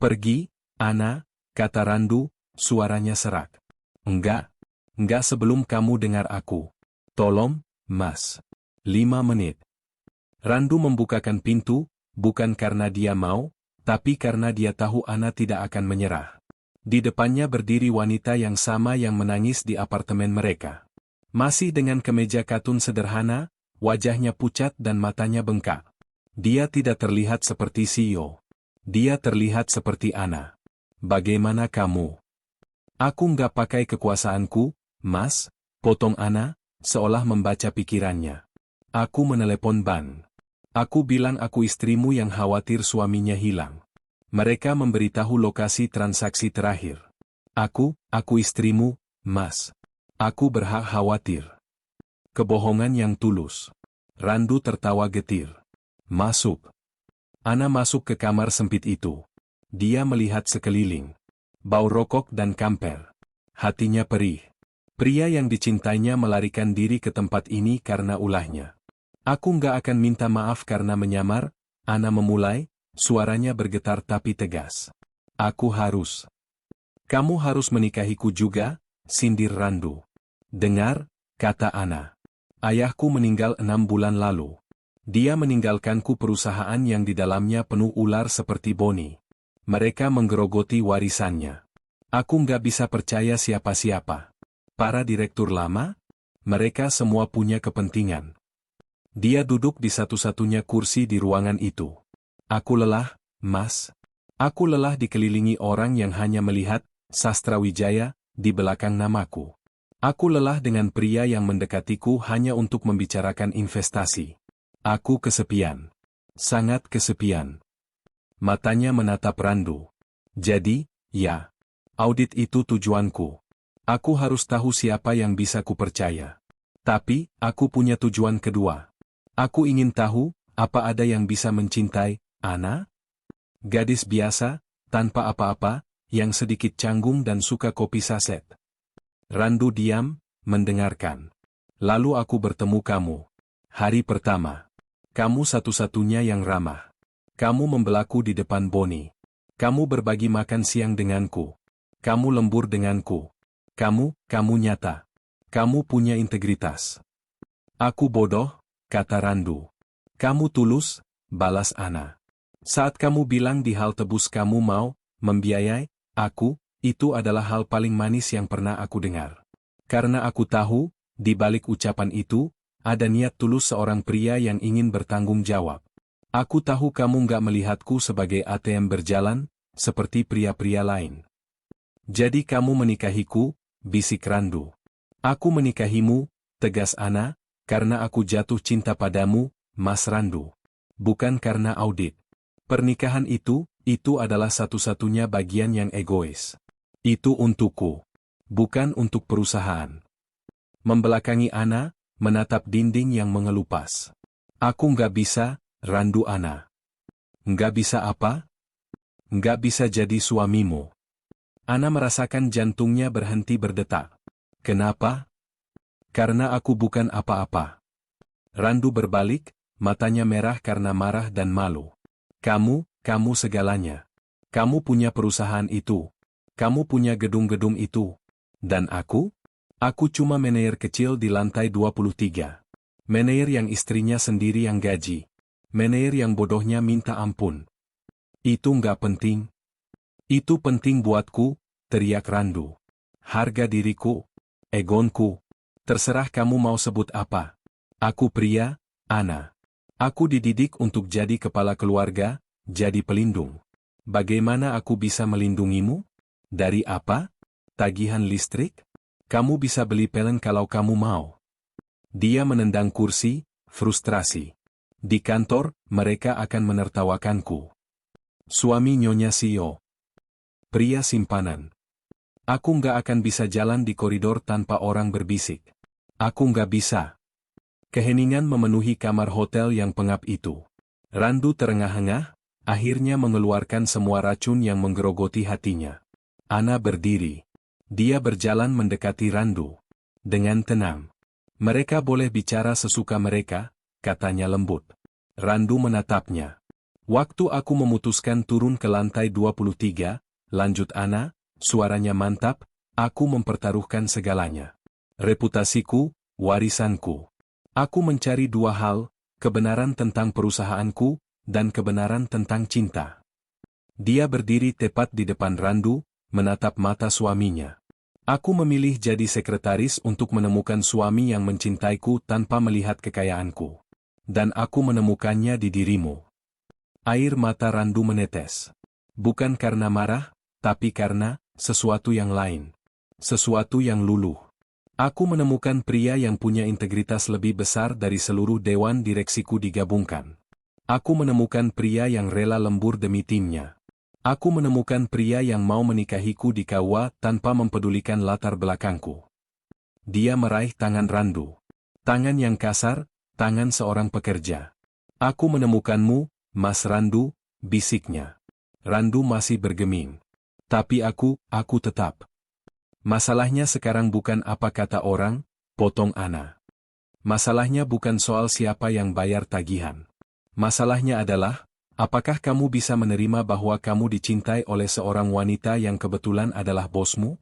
Pergi, Ana, kata Randu, suaranya serak. Enggak sebelum kamu dengar aku. Tolong, Mas. 5 menit. Randu membukakan pintu, bukan karena dia mau, tapi karena dia tahu Ana tidak akan menyerah. Di depannya berdiri wanita yang sama yang menangis di apartemen mereka. Masih dengan kemeja katun sederhana, wajahnya pucat dan matanya bengkak. Dia tidak terlihat seperti CEO. Dia terlihat seperti Ana. Bagaimana kamu? Aku nggak pakai kekuasaanku, Mas, potong Ana, seolah membaca pikirannya. Aku menelepon Ban. Aku bilang aku istrimu yang khawatir suaminya hilang. Mereka memberitahu lokasi transaksi terakhir. Aku istrimu, Mas. Aku berhak khawatir. Kebohongan yang tulus. Randu tertawa getir. Masuk. Ana masuk ke kamar sempit itu. Dia melihat sekeliling. Bau rokok dan kamper. Hatinya perih. Pria yang dicintainya melarikan diri ke tempat ini karena ulahnya. Aku nggak akan minta maaf karena menyamar, Ana memulai, suaranya bergetar tapi tegas. Aku harus. Kamu harus menikahiku juga, sindir Randu. Dengar, kata Ana. Ayahku meninggal 6 bulan lalu. Dia meninggalkanku perusahaan yang di dalamnya penuh ular seperti Boni. Mereka menggerogoti warisannya. Aku nggak bisa percaya siapa-siapa. Para direktur lama? Mereka semua punya kepentingan. Dia duduk di satu-satunya kursi di ruangan itu. Aku lelah, Mas. Aku lelah dikelilingi orang yang hanya melihat Sastrawijaya di belakang namaku. Aku lelah dengan pria yang mendekatiku hanya untuk membicarakan investasi. Aku kesepian. Sangat kesepian. Matanya menatap Randu. Jadi, ya. Audit itu tujuanku. Aku harus tahu siapa yang bisa kupercaya. Tapi, aku punya tujuan kedua. Aku ingin tahu, apa ada yang bisa mencintai Ana? Gadis biasa, tanpa apa-apa, yang sedikit canggung dan suka kopi saset. Randu diam, mendengarkan. Lalu aku bertemu kamu. Hari pertama. Kamu satu-satunya yang ramah. Kamu membelaku di depan Boni. Kamu berbagi makan siang denganku. Kamu lembur denganku. Kamu nyata. Kamu punya integritas. Aku bodoh, kata Randu. Kamu tulus, balas Ana. Saat kamu bilang di hal tebus kamu mau membiayai aku, itu adalah hal paling manis yang pernah aku dengar. Karena aku tahu, di balik ucapan itu, ada niat tulus seorang pria yang ingin bertanggung jawab. Aku tahu kamu nggak melihatku sebagai ATM berjalan, seperti pria-pria lain. Jadi kamu menikahiku, bisik Randu. Aku menikahimu, tegas Ana, karena aku jatuh cinta padamu, Mas Randu. Bukan karena audit. Pernikahan itu adalah satu-satunya bagian yang egois. Itu untukku. Bukan untuk perusahaan. Membelakangi Ana, menatap dinding yang mengelupas. Aku nggak bisa, randu Ana. Nggak bisa apa? Nggak bisa jadi suamimu. Ana merasakan jantungnya berhenti berdetak. Kenapa? Karena aku bukan apa-apa. Randu berbalik, matanya merah karena marah dan malu. Kamu segalanya. Kamu punya perusahaan itu. Kamu punya gedung-gedung itu. Dan aku? Aku cuma manajer kecil di lantai 23. Manajer yang istrinya sendiri yang gaji. Manajer yang bodohnya minta ampun. Itu nggak penting. Itu penting buatku, teriak Randu. Harga diriku. Egonku. Terserah kamu mau sebut apa. Aku pria, Ana. Aku dididik untuk jadi kepala keluarga, jadi pelindung. Bagaimana aku bisa melindungimu? Dari apa? Tagihan listrik? Kamu bisa beli pelen kalau kamu mau. Dia menendang kursi, frustrasi. Di kantor, mereka akan menertawakanku. Suami Nyonya Sio. Pria simpanan. Aku nggak akan bisa jalan di koridor tanpa orang berbisik. Aku nggak bisa. Keheningan memenuhi kamar hotel yang pengap itu. Randu terengah-engah, akhirnya mengeluarkan semua racun yang menggerogoti hatinya. Ana berdiri. Dia berjalan mendekati Randu. Dengan tenang. Mereka boleh bicara sesuka mereka, katanya lembut. Randu menatapnya. Waktu aku memutuskan turun ke lantai 23, lanjut Ana, suaranya mantap, aku mempertaruhkan segalanya. Reputasiku, warisanku. Aku mencari dua hal, kebenaran tentang perusahaanku, dan kebenaran tentang cinta. Dia berdiri tepat di depan Randu, menatap mata suaminya. Aku memilih jadi sekretaris untuk menemukan suami yang mencintaiku tanpa melihat kekayaanku. Dan aku menemukannya di dirimu. Air mata Randu menetes. Bukan karena marah, tapi karena sesuatu yang lain. Sesuatu yang luluh. Aku menemukan pria yang punya integritas lebih besar dari seluruh dewan direksiku digabungkan. Aku menemukan pria yang rela lembur demi timnya. Aku menemukan pria yang mau menikahiku di KUA tanpa mempedulikan latar belakangku. Dia meraih tangan Randu. Tangan yang kasar, tangan seorang pekerja. Aku menemukanmu, Mas Randu, bisiknya. Randu masih bergeming. Tapi aku tetap. Masalahnya sekarang bukan apa kata orang, potong Ana. Masalahnya bukan soal siapa yang bayar tagihan. Masalahnya adalah, apakah kamu bisa menerima bahwa kamu dicintai oleh seorang wanita yang kebetulan adalah bosmu?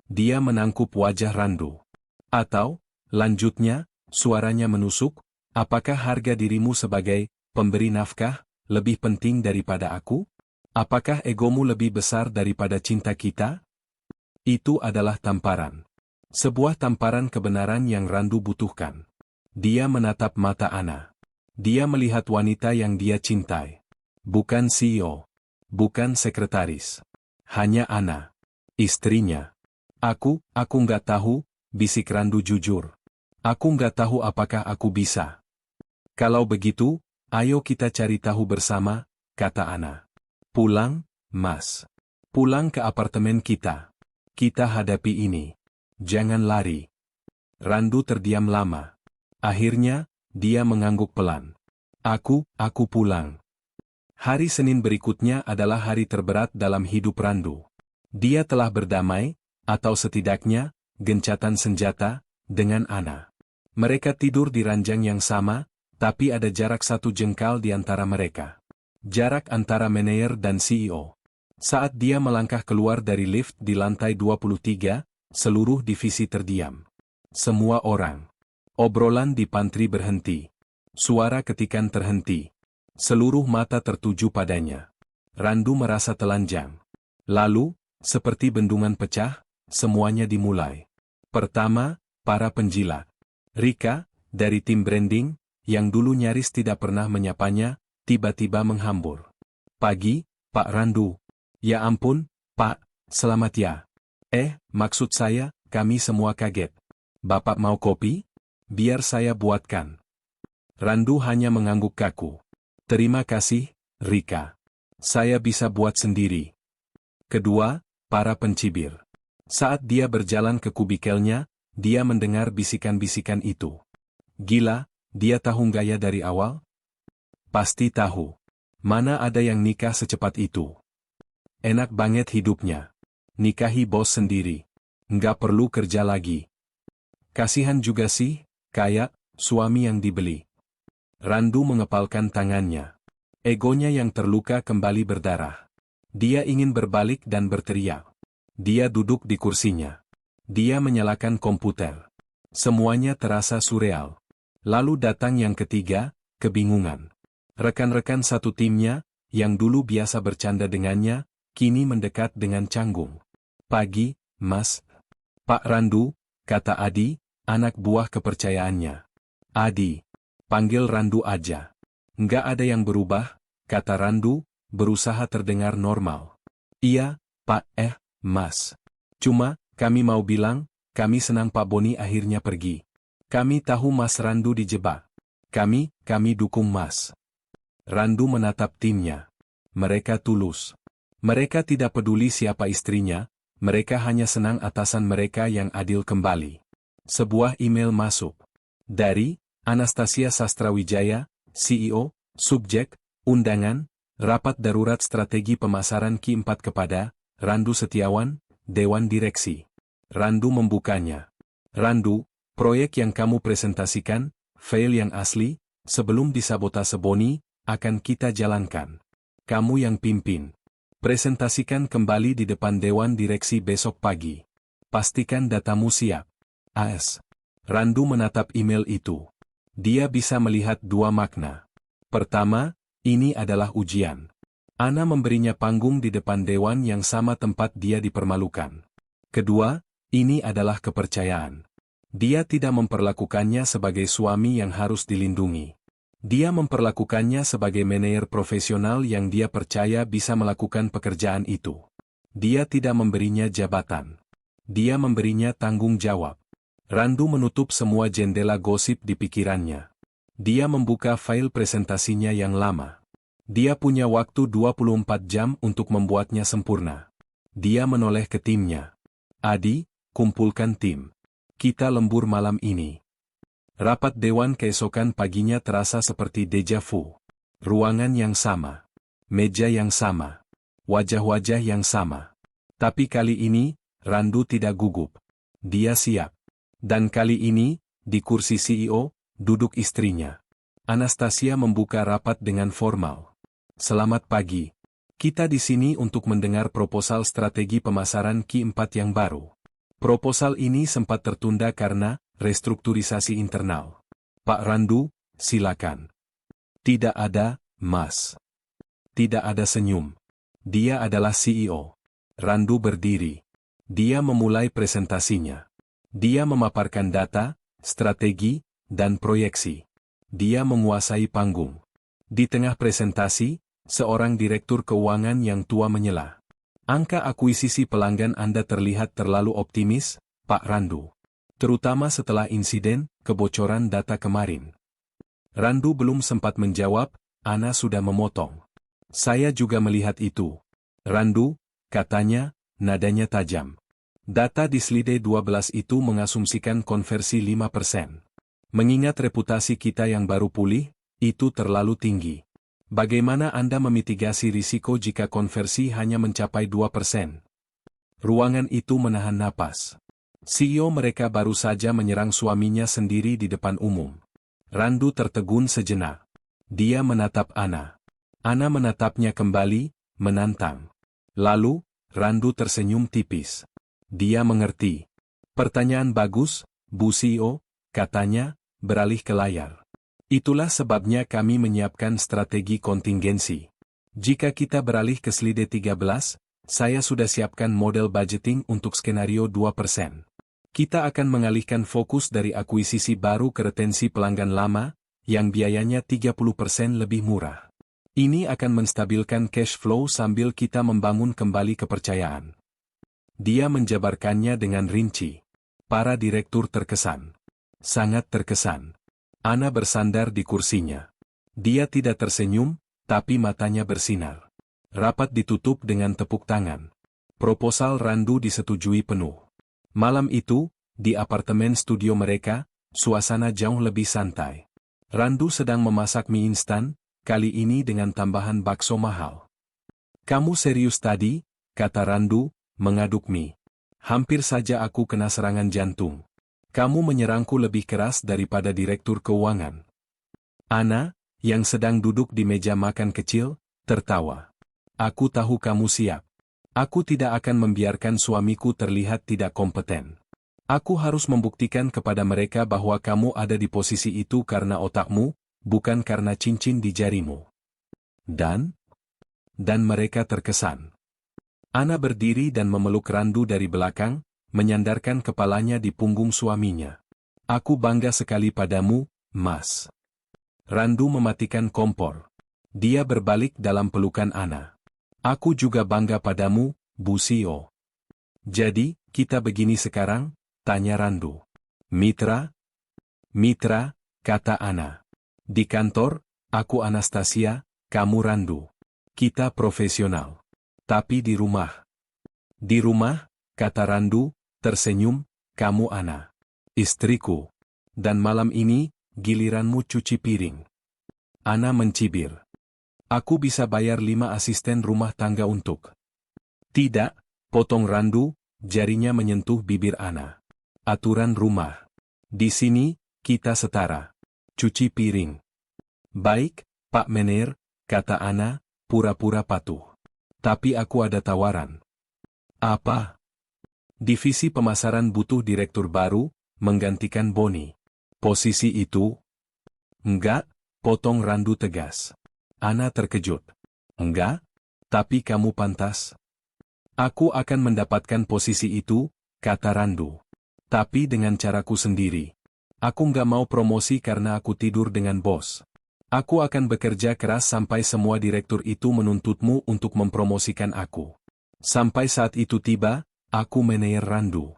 Dia menangkup wajah Randu. Atau, lanjutnya, suaranya menusuk, apakah harga dirimu sebagai pemberi nafkah lebih penting daripada aku? Apakah egomu lebih besar daripada cinta kita? Itu adalah tamparan. Sebuah tamparan kebenaran yang Randu butuhkan. Dia menatap mata Ana. Dia melihat wanita yang dia cintai. Bukan CEO. Bukan sekretaris. Hanya Ana. Istrinya. Aku nggak tahu, bisik Randu jujur. Aku nggak tahu apakah aku bisa. Kalau begitu, ayo kita cari tahu bersama, kata Ana. Pulang, Mas. Pulang ke apartemen kita. Kita hadapi ini. Jangan lari. Randu terdiam lama. Akhirnya, dia mengangguk pelan. Aku pulang. Hari Senin berikutnya adalah hari terberat dalam hidup Randu. Dia telah berdamai, atau setidaknya, gencatan senjata, dengan Ana. Mereka tidur di ranjang yang sama, tapi ada jarak 1 jengkal di antara mereka. Jarak antara manajer dan CEO. Saat dia melangkah keluar dari lift di lantai 23, seluruh divisi terdiam. Semua orang. Obrolan di pantry berhenti. Suara ketikan terhenti. Seluruh mata tertuju padanya. Randu merasa telanjang. Lalu, seperti bendungan pecah, semuanya dimulai. Pertama, para penjilat. Rika, dari tim branding, yang dulu nyaris tidak pernah menyapanya, tiba-tiba menghambur. Pagi, Pak Randu. Ya ampun, Pak, selamat ya. Maksud saya, kami semua kaget. Bapak mau kopi? Biar saya buatkan. Randu hanya mengangguk kaku. Terima kasih, Rika. Saya bisa buat sendiri. Kedua, para pencibir. Saat dia berjalan ke kubikelnya, dia mendengar bisikan-bisikan itu. Gila, dia tahu gaya dari awal? Pasti tahu. Mana ada yang nikah secepat itu. Enak banget hidupnya. Nikahi bos sendiri. Nggak perlu kerja lagi. Kasihan juga sih, kayak suami yang dibeli. Randu mengepalkan tangannya. Egonya yang terluka kembali berdarah. Dia ingin berbalik dan berteriak. Dia duduk di kursinya. Dia menyalakan komputer. Semuanya terasa surreal. Lalu datang yang ketiga, kebingungan. Rekan-rekan satu timnya, yang dulu biasa bercanda dengannya, kini mendekat dengan canggung. Pagi, Mas. Pak Randu, kata Adi, anak buah kepercayaannya. Adi. Panggil Randu aja. Nggak ada yang berubah, kata Randu, berusaha terdengar normal. Iya, Pak, Mas. Cuma, kami mau bilang, kami senang Pak Boni akhirnya pergi. Kami tahu Mas Randu dijebak. Kami dukung Mas. Randu menatap timnya. Mereka tulus. Mereka tidak peduli siapa istrinya, mereka hanya senang atasan mereka yang adil kembali. Sebuah email masuk. Dari Anastasia Sastrawijaya, CEO, subjek, undangan, rapat darurat strategi pemasaran Q4 kepada Randu Setiawan, Dewan Direksi. Randu membukanya. Randu, proyek yang kamu presentasikan, file yang asli, sebelum disabotase Boni, akan kita jalankan. Kamu yang pimpin. Presentasikan kembali di depan Dewan Direksi besok pagi. Pastikan datamu siap. AS. Randu menatap email itu. Dia bisa melihat dua makna. Pertama, ini adalah ujian. Ana memberinya panggung di depan dewan yang sama tempat dia dipermalukan. Kedua, ini adalah kepercayaan. Dia tidak memperlakukannya sebagai suami yang harus dilindungi. Dia memperlakukannya sebagai manajer profesional yang dia percaya bisa melakukan pekerjaan itu. Dia tidak memberinya jabatan. Dia memberinya tanggung jawab. Randu menutup semua jendela gosip di pikirannya. Dia membuka file presentasinya yang lama. Dia punya waktu 24 jam untuk membuatnya sempurna. Dia menoleh ke timnya. Adi, kumpulkan tim. Kita lembur malam ini. Rapat dewan keesokan paginya terasa seperti deja vu. Ruangan yang sama. Meja yang sama. Wajah-wajah yang sama. Tapi kali ini, Randu tidak gugup. Dia siap. Dan kali ini, di kursi CEO, duduk istrinya. Anastasia membuka rapat dengan formal. Selamat pagi. Kita di sini untuk mendengar proposal strategi pemasaran Q4 yang baru. Proposal ini sempat tertunda karena restrukturisasi internal. Pak Randu, silakan. Tidak ada, Mas. Tidak ada senyum. Dia adalah CEO. Randu berdiri. Dia memulai presentasinya. Dia memaparkan data, strategi, dan proyeksi. Dia menguasai panggung. Di tengah presentasi, seorang direktur keuangan yang tua menyela. Angka akuisisi pelanggan Anda terlihat terlalu optimis, Pak Randu. Terutama setelah insiden, kebocoran data kemarin. Randu belum sempat menjawab, Ana sudah memotong. Saya juga melihat itu. Randu, katanya, nadanya tajam. Data di slide 12 itu mengasumsikan konversi 5%. Mengingat reputasi kita yang baru pulih, itu terlalu tinggi. Bagaimana Anda memitigasi risiko jika konversi hanya mencapai 2%? Ruangan itu menahan napas. CEO mereka baru saja menyerang suaminya sendiri di depan umum. Randu tertegun sejenak. Dia menatap Ana. Ana menatapnya kembali, menantang. Lalu, Randu tersenyum tipis. Dia mengerti. Pertanyaan bagus, Bu CEO, katanya, beralih ke layar. Itulah sebabnya kami menyiapkan strategi kontingensi. Jika kita beralih ke slide 13, saya sudah siapkan model budgeting untuk skenario 2%. Kita akan mengalihkan fokus dari akuisisi baru ke retensi pelanggan lama, yang biayanya 30% lebih murah. Ini akan menstabilkan cash flow sambil kita membangun kembali kepercayaan. Dia menjabarkannya dengan rinci. Para direktur terkesan. Sangat terkesan. Ana bersandar di kursinya. Dia tidak tersenyum, tapi matanya bersinar. Rapat ditutup dengan tepuk tangan. Proposal Randu disetujui penuh. Malam itu, di apartemen studio mereka, Suasana jauh lebih santai. Randu sedang memasak mie instan, kali ini dengan tambahan bakso mahal. Kamu serius tadi? Kata Randu, mengaduk mie. Hampir saja aku kena serangan jantung. Kamu menyerangku lebih keras daripada direktur keuangan. Ana, yang sedang duduk di meja makan kecil, tertawa. Aku tahu kamu siap. Aku tidak akan membiarkan suamiku terlihat tidak kompeten. Aku harus membuktikan kepada mereka bahwa kamu ada di posisi itu karena otakmu, bukan karena cincin di jarimu. Dan mereka terkesan. Ana berdiri dan memeluk Randu dari belakang, menyandarkan kepalanya di punggung suaminya. Aku bangga sekali padamu, Mas. Randu mematikan kompor. Dia berbalik dalam pelukan Ana. Aku juga bangga padamu, Bu Sio. Jadi, kita begini sekarang? Tanya Randu. Mitra? Mitra, kata Ana. Di kantor, aku Anastasia, kamu Randu. Kita profesional. Tapi di rumah. Di rumah, kata Randu, tersenyum, kamu Ana. Istriku. Dan malam ini, giliranmu cuci piring. Ana mencibir. Aku bisa bayar 5 asisten rumah tangga untuk. Tidak, potong Randu, jarinya menyentuh bibir Ana. Aturan rumah. Di sini, kita setara. Cuci piring. Baik, Pak Mener, kata Ana, pura-pura patuh. Tapi aku ada tawaran. Apa? Divisi pemasaran butuh direktur baru, menggantikan Boni. Posisi itu? Enggak, potong Randu tegas. Ana terkejut. Enggak? Tapi kamu pantas. Aku akan mendapatkan posisi itu, kata Randu. Tapi dengan caraku sendiri. Aku nggak mau promosi karena aku tidur dengan bos. Aku akan bekerja keras sampai semua direktur itu menuntutmu untuk mempromosikan aku. Sampai saat itu tiba, aku Mener Randu.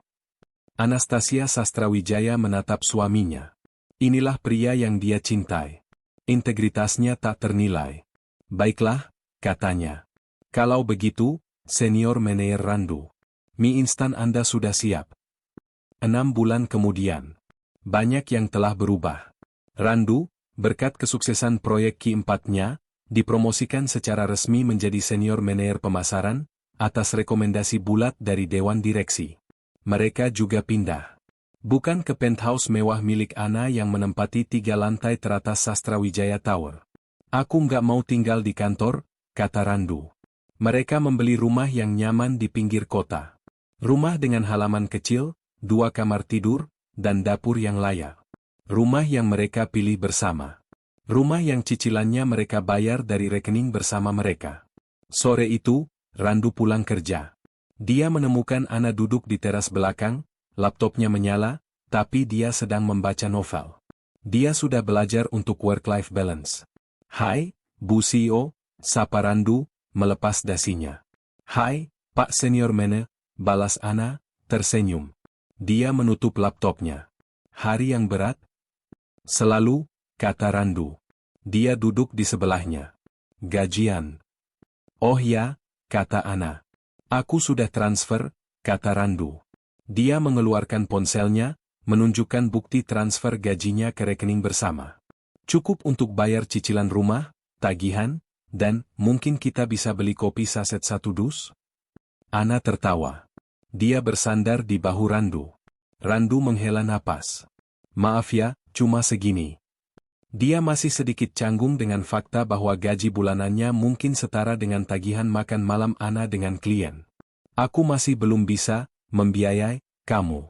Anastasia Sastrawijaya menatap suaminya. Inilah pria yang dia cintai. Integritasnya tak ternilai. Baiklah, katanya. Kalau begitu, Senior Mener Randu. Mie instan Anda sudah siap. 6 bulan kemudian. Banyak yang telah berubah. Randu, berkat kesuksesan proyek keempatnya, dipromosikan secara resmi menjadi Senior Mener Pemasaran, atas rekomendasi bulat dari Dewan Direksi. Mereka juga pindah. Bukan ke penthouse mewah milik Ana yang menempati 3 lantai teratas Sastrawijaya Tower. Aku nggak mau tinggal di kantor, kata Randu. Mereka membeli rumah yang nyaman di pinggir kota. Rumah dengan halaman kecil, 2 kamar tidur, dan dapur yang layak. Rumah yang mereka pilih bersama. Rumah yang cicilannya mereka bayar dari rekening bersama mereka. Sore itu, Randu pulang kerja. Dia menemukan Ana duduk di teras belakang, laptopnya menyala, tapi dia sedang membaca novel. Dia sudah belajar untuk work-life balance. Hai, Bu CEO, sapa Randu, melepas dasinya. Hai, Pak Senior Mene, balas Ana, tersenyum. Dia menutup laptopnya. Hari yang berat? Selalu, kata Randu. Dia duduk di sebelahnya. Gajian. Oh ya, kata Ana. Aku sudah transfer, kata Randu. Dia mengeluarkan ponselnya, menunjukkan bukti transfer gajinya ke rekening bersama. Cukup untuk bayar cicilan rumah, tagihan, dan mungkin kita bisa beli kopi saset 1 dus? Ana tertawa. Dia bersandar di bahu Randu. Randu menghela napas. Maaf ya, cuma segini. Dia masih sedikit canggung dengan fakta bahwa gaji bulanannya mungkin setara dengan tagihan makan malam Ana dengan klien. Aku masih belum bisa membiayai kamu.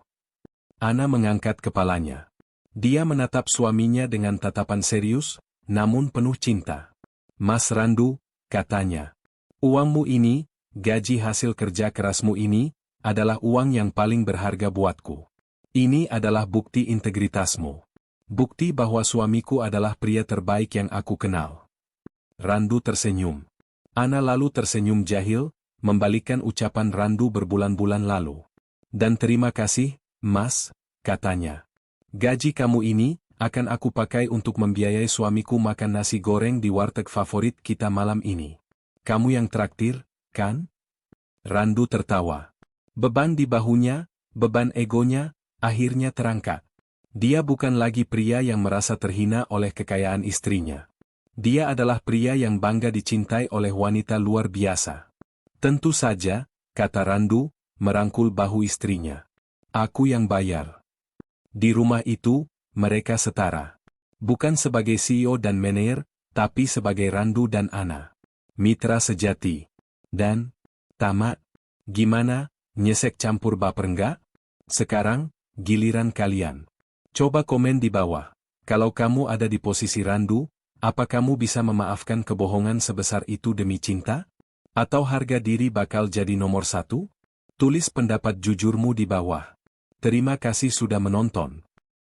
Ana mengangkat kepalanya. Dia menatap suaminya dengan tatapan serius, namun penuh cinta. Mas Randu, katanya. Uangmu ini, gaji hasil kerja kerasmu ini, adalah uang yang paling berharga buatku. Ini adalah bukti integritasmu. Bukti bahwa suamiku adalah pria terbaik yang aku kenal. Randu tersenyum. Ana lalu tersenyum jahil, membalikkan ucapan Randu berbulan-bulan lalu. Dan terima kasih, Mas, katanya. Gaji kamu ini, akan aku pakai untuk membiayai suamiku makan nasi goreng di warteg favorit kita malam ini. Kamu yang traktir, kan? Randu tertawa. Beban di bahunya, beban egonya, akhirnya terangkat. Dia bukan lagi pria yang merasa terhina oleh kekayaan istrinya. Dia adalah pria yang bangga dicintai oleh wanita luar biasa. Tentu saja, kata Randu, merangkul bahu istrinya. Aku yang bayar. Di rumah itu, mereka setara. Bukan sebagai CEO dan manajer, tapi sebagai Randu dan Ana. Mitra sejati. Dan, tamat. Gimana, nyesek campur baper enggak? Sekarang, giliran kalian. Coba komen di bawah. Kalau kamu ada di posisi Randu, apa kamu bisa memaafkan kebohongan sebesar itu demi cinta? Atau harga diri bakal jadi nomor satu? Tulis pendapat jujurmu di bawah. Terima kasih sudah menonton.